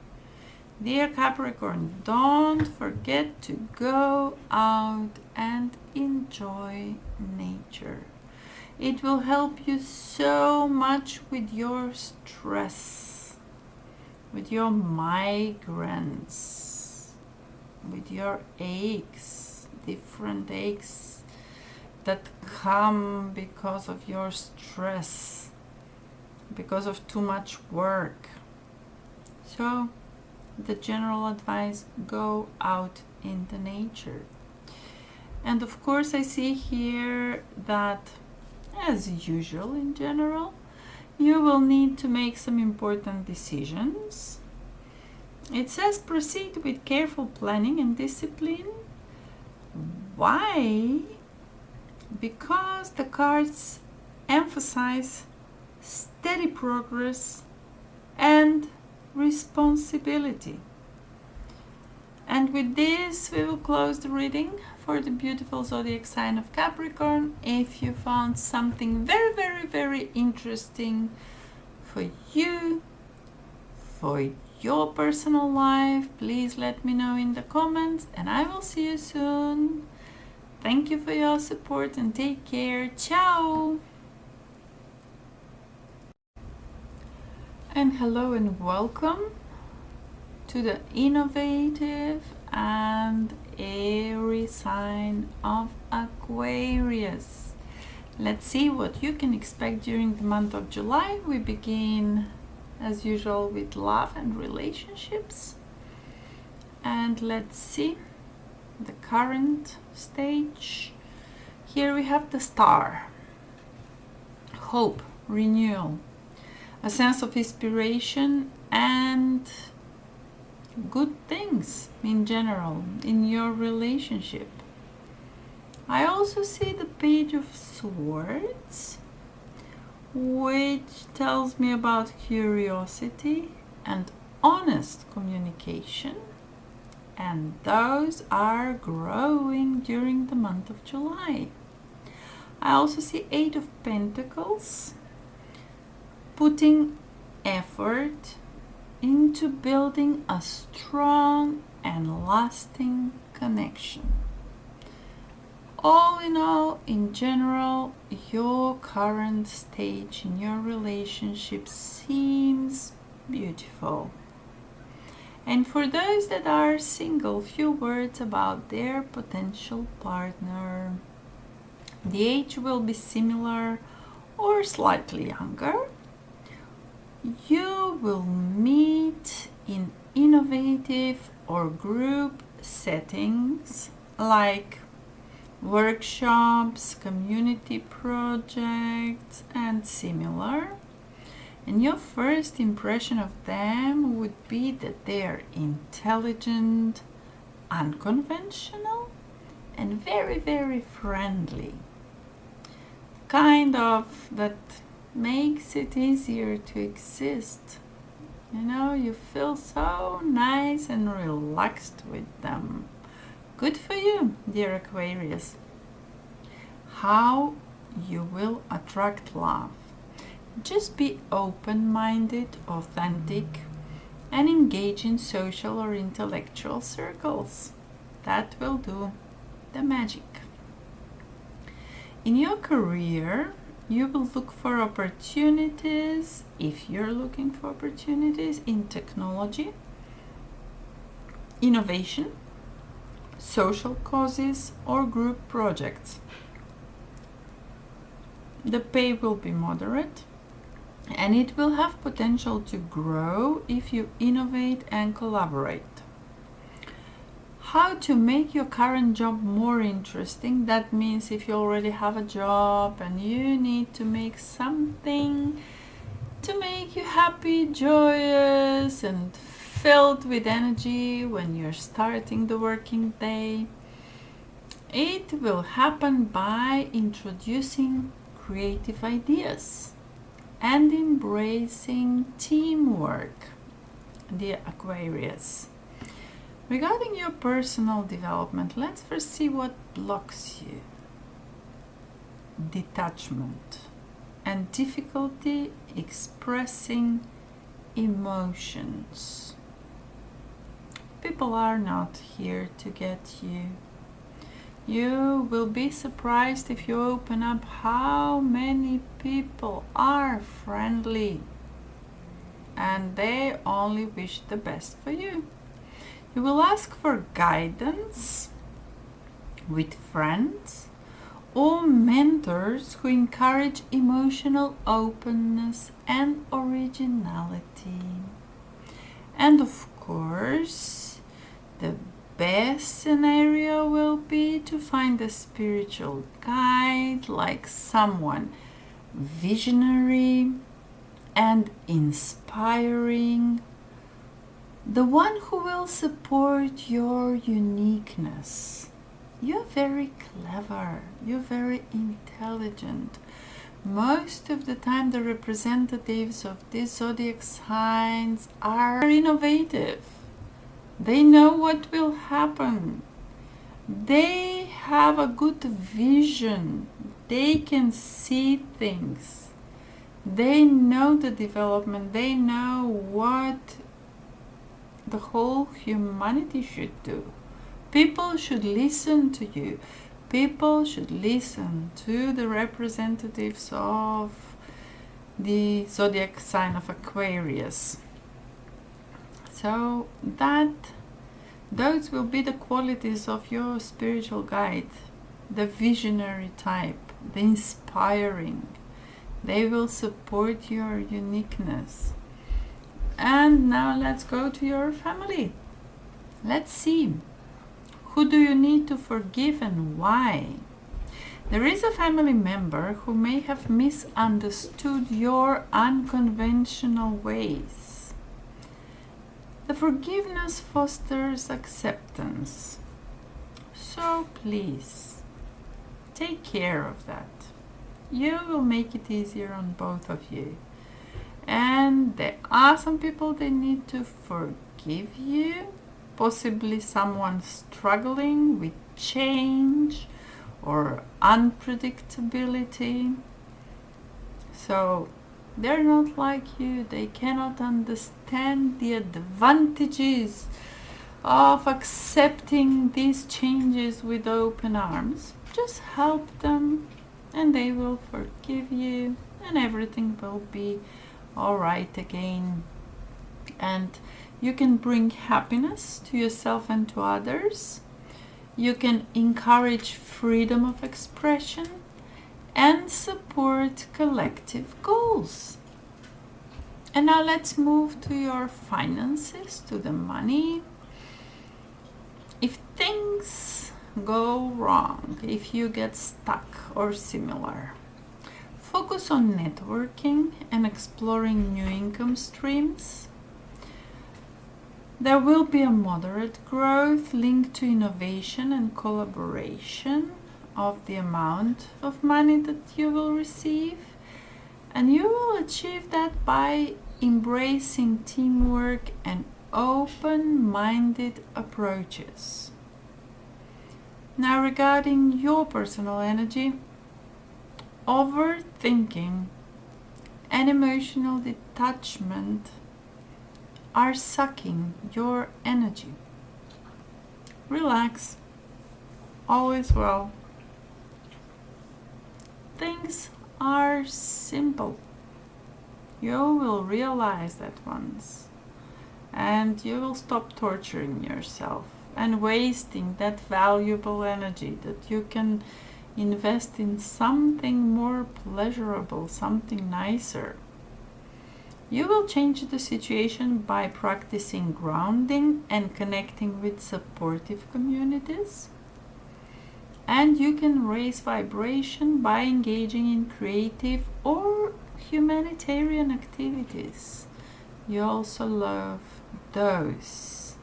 Dear Capricorn, don't forget to go out and enjoy nature. It will help you so much with your stress, with your migraines, with your aches, different aches that come because of your stress, because of too much work. So the general advice, go out in the nature. And of course I see here that, as usual in general, you will need to make some important decisions. It says proceed with careful planning and discipline. Why? Because the cards emphasize steady progress and responsibility. And with this, we will close the reading for the beautiful zodiac sign of Capricorn. If you found something very, very, very interesting for you, for your personal life, please let me know in the comments, and I will see you soon. Thank you for your support and take care. Ciao! And hello and welcome to the innovative and airy sign of Aquarius. Let's see what you can expect during the month of July. We begin as usual with love and relationships, and let's see the current stage. Here we have the star, hope, renewal, a sense of inspiration and good things in general in your relationship. I also see the Page of Swords, which tells me about curiosity and honest communication, and those are growing during the month of July. I also see Eight of Pentacles, putting effort into building a strong and lasting connection. All in all, in general, your current stage in your relationship seems beautiful. And for those that are single, few words about their potential partner. The age will be similar or slightly younger. You will meet in innovative or group settings like workshops, community projects, and similar. And your first impression of them would be that they are intelligent, unconventional, and very, very friendly. Kind of that makes it easier to exist. You know, you feel so nice and relaxed with them. Good for you, dear Aquarius. How you will attract love. Just be open-minded, authentic, and engage in social or intellectual circles. That will do the magic. In your career, you will look for opportunities, if you're looking for opportunities, in technology, innovation, social causes, or group projects. The pay will be moderate, and it will have potential to grow if you innovate and collaborate. How to make your current job more interesting? That means if you already have a job and you need to make something to make you happy, joyous, and filled with energy when you're starting the working day, it will happen by introducing creative ideas and embracing teamwork, dear Aquarius. Regarding your personal development, let's first see what blocks you. Detachment and difficulty expressing emotions. People are not here to get you. You will be surprised if you open up how many people are friendly and they only wish the best for you. You will ask for guidance with friends or mentors who encourage emotional openness and originality. And of course, the best scenario will be to find a spiritual guide, like someone visionary and inspiring, the one who will support your uniqueness. You're very clever, you're very intelligent. Most of the time the representatives of these zodiac signs are innovative. They know what will happen. They have a good vision. They can see things. They know the development. They know what the whole humanity should do. People should listen to you. People should listen to the representatives of the zodiac sign of Aquarius. So those will be the qualities of your spiritual guide. The visionary type, the inspiring. They will support your uniqueness. And now let's go to your family. Let's see. Who do you need to forgive and why? There is a family member who may have misunderstood your unconventional ways. The forgiveness fosters acceptance. So please, take care of that. You will make it easier on both of you. And there are some people they need to forgive you. Possibly someone struggling with change or unpredictability. So They're not like you. They cannot understand the advantages of accepting these changes with open arms. Just help them and they will forgive you and everything will be alright again. And you can bring happiness to yourself and to others. You can encourage freedom of expression and support collective goals. And now let's move to your finances, to the money. If things go wrong, if you get stuck or similar, focus on networking and exploring new income streams. There will be a moderate growth linked to innovation and collaboration of the amount of money that you will receive, and you will achieve that by embracing teamwork and open-minded approaches. Now, regarding your personal energy, overthinking and emotional detachment are sucking your energy. Relax, all is well. Things are simple. You will realize that once, and you will stop torturing yourself and wasting that valuable energy that you can invest in something more pleasurable, something nicer. You will change the situation by practicing grounding and connecting with supportive communities. And you can raise vibration by engaging in creative or humanitarian activities. You also love those.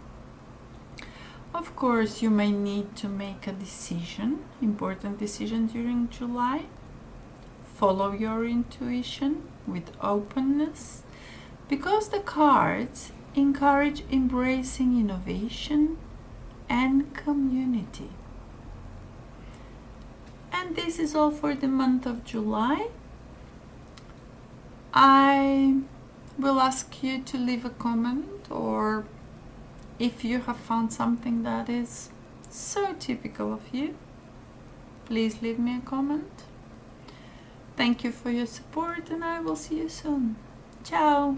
Of course, you may need to make a decision, important decision during July. Follow your intuition with openness, because the cards encourage embracing innovation and community. And this is all for the month of July. I will ask you to leave a comment, or if you have found something that is so typical of you, please leave me a comment. Thank you for your support and I will see you soon. Ciao!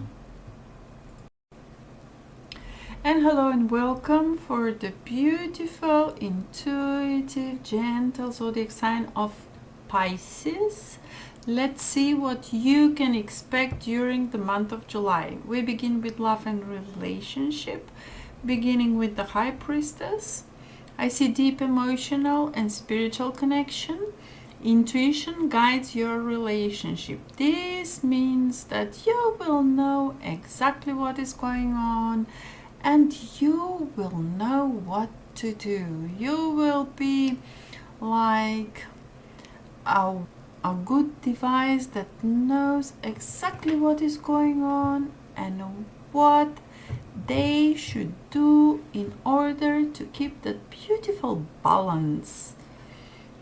And hello and welcome for the beautiful, intuitive, gentle zodiac sign of Pisces. Let's see what you can expect during the month of July. We begin with love and relationship, beginning with the High Priestess. I see deep emotional and spiritual connection. Intuition guides your relationship. This means that you will know exactly what is going on and you will know what to do. You will be like a good device that knows exactly what is going on and what they should do in order to keep that beautiful balance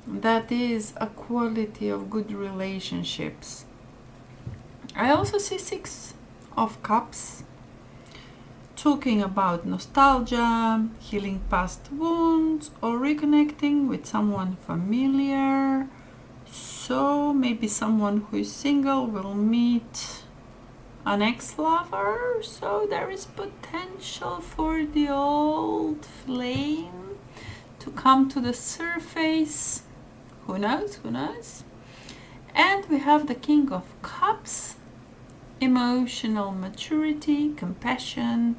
that is a quality of good relationships. I also see Six of Cups, talking about nostalgia, healing past wounds, or reconnecting with someone familiar. So maybe someone who is single will meet an ex-lover, so there is potential for the old flame to come to the surface. Who knows? Who knows? And we have the King of Cups. Emotional maturity, compassion,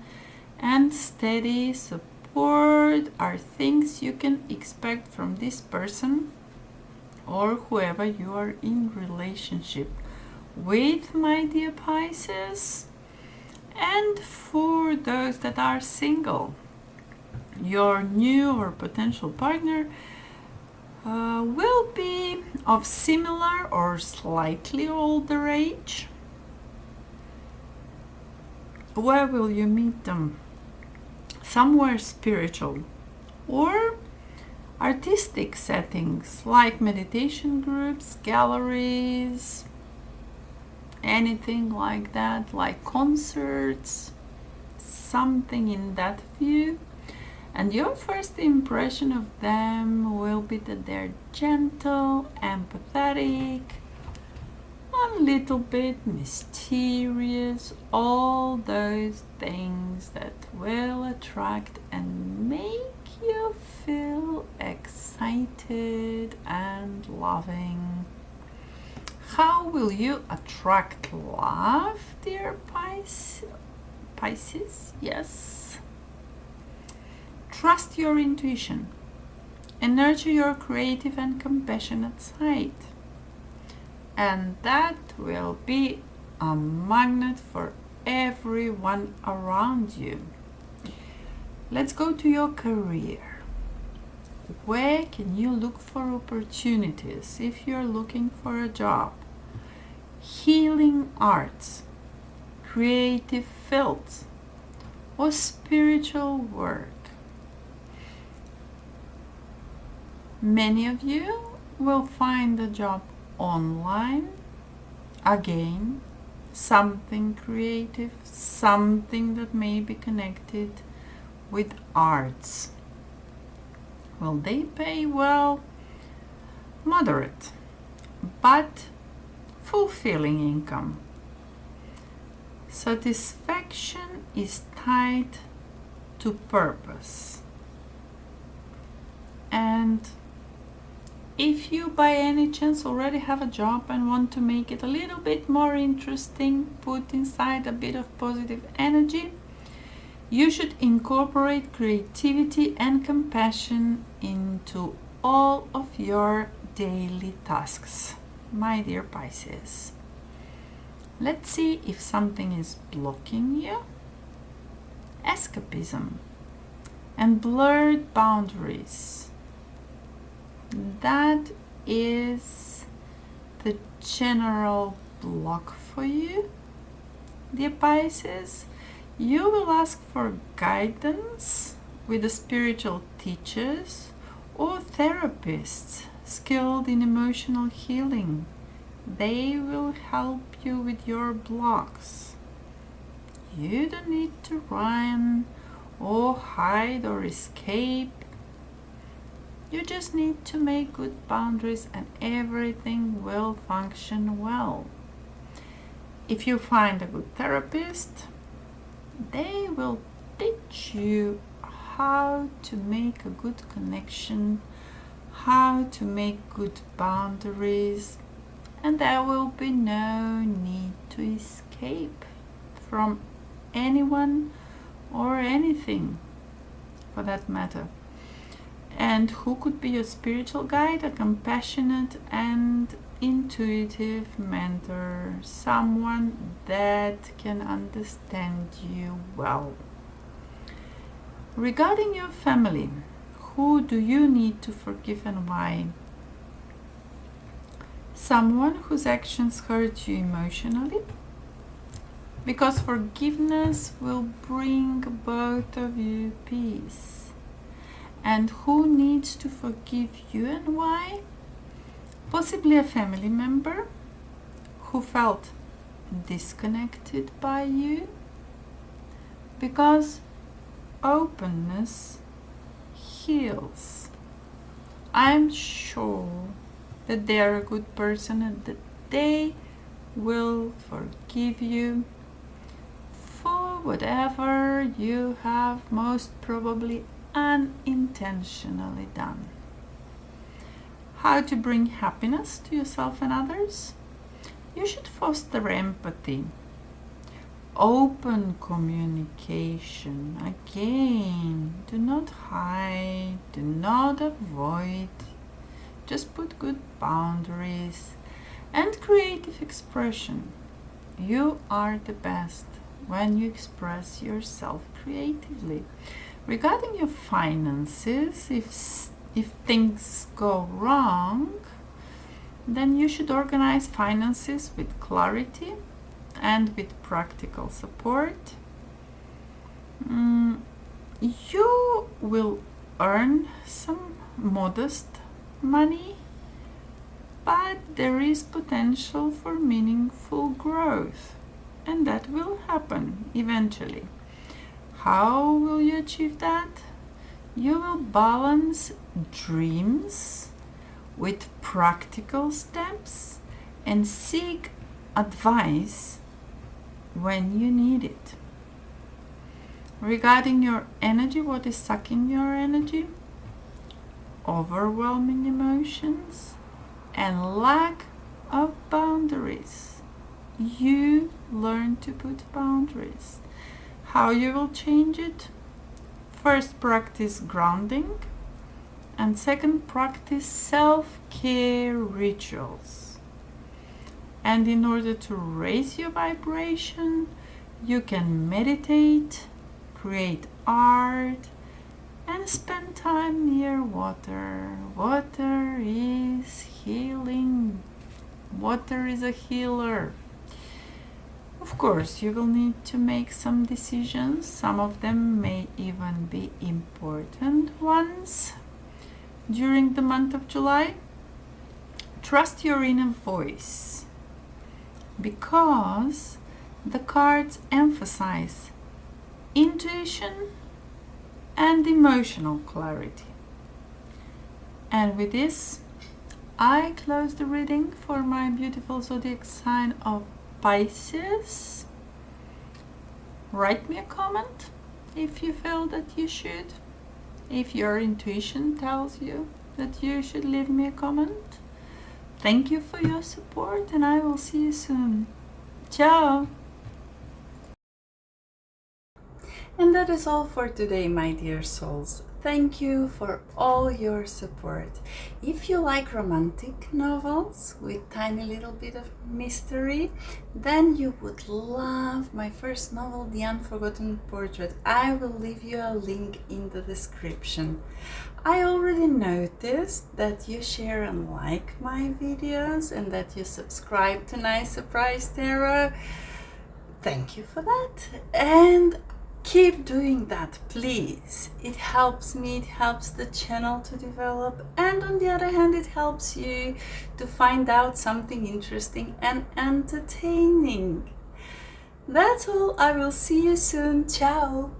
and steady support are things you can expect from this person or whoever you are in relationship with, my dear Pisces. And for those that are single, your new or potential partner will be of similar or slightly older age. Where will you meet them? Somewhere spiritual or artistic settings like meditation groups, galleries, anything like that, like concerts, something in that view. And your first impression of them will be that they're gentle, empathetic, a little bit mysterious, all those things that will attract and make you feel excited and loving. How will you attract love, dear Pisces? Yes. Trust your intuition and nurture your creative and compassionate side. And that will be a magnet for everyone around you. Let's go to your career. Where can you look for opportunities if you're looking for a job? Healing arts, creative fields, or spiritual work. Many of you will find a job online. Again, something creative, something that may be connected with arts. Will they pay well? Moderate, but fulfilling income. Satisfaction is tied to purpose. And if you by any chance already have a job and want to make it a little bit more interesting, put inside a bit of positive energy, you should incorporate creativity and compassion into all of your daily tasks, my dear Pisces. Let's see if something is blocking you. Escapism and blurred boundaries. That is the general block for you, dear Pisces. You will ask for guidance with the spiritual teachers or therapists skilled in emotional healing. They will help you with your blocks. You don't need to run or hide or escape. You just need to make good boundaries and everything will function well. If you find a good therapist, they will teach you how to make a good connection, how to make good boundaries, and there will be no need to escape from anyone or anything for that matter. And who could be your spiritual guide? A compassionate and intuitive mentor, someone that can understand you well. Regarding your family, who do you need to forgive and why? Someone whose actions hurt you emotionally, because forgiveness will bring both of you peace. And who needs to forgive you and why? Possibly a family member who felt disconnected by you, because openness heals. I'm sure that they are a good person and that they will forgive you for whatever you have most probably unintentionally done. How to bring happiness to yourself and others? You should foster empathy, open communication. Again, do not hide, do not avoid. Just put good boundaries and creative expression. You are the best when you express yourself creatively. Regarding your finances, if things go wrong, then you should organize finances with clarity and with practical support. You will earn some modest money, but there is potential for meaningful growth, and that will happen eventually. How will you achieve that? You will balance dreams with practical steps and seek advice when you need it. Regarding your energy, what is sucking your energy? Overwhelming emotions and lack of boundaries. You learn to put boundaries. How you will change it? First, practice grounding, and second, practice self-care rituals. And in order to raise your vibration, you can meditate, create art, and spend time near water. Water is healing. Water is a healer. Of course, you will need to make some decisions. Some of them may even be important ones. During the month of July, trust your inner voice, because the cards emphasize intuition and emotional clarity. And with this, I close the reading for my beautiful zodiac sign of Pisces. Write me a comment if you feel that you should. If your intuition tells you that you should leave me a comment. Thank you for your support, and I will see you soon. Ciao! And that is all for today, my dear souls. Thank you for all your support. If you like romantic novels with tiny little bit of mystery, then you would love my first novel, The Unforgotten Portrait. I will leave you a link in the description. I already noticed that you share and like my videos and that you subscribe to Nice Surprise Tarot. Thank you for that. And keep doing that, please. It helps me, it helps the channel to develop, and on the other hand, it helps you to find out something interesting and entertaining. That's all. I will see you soon. Ciao!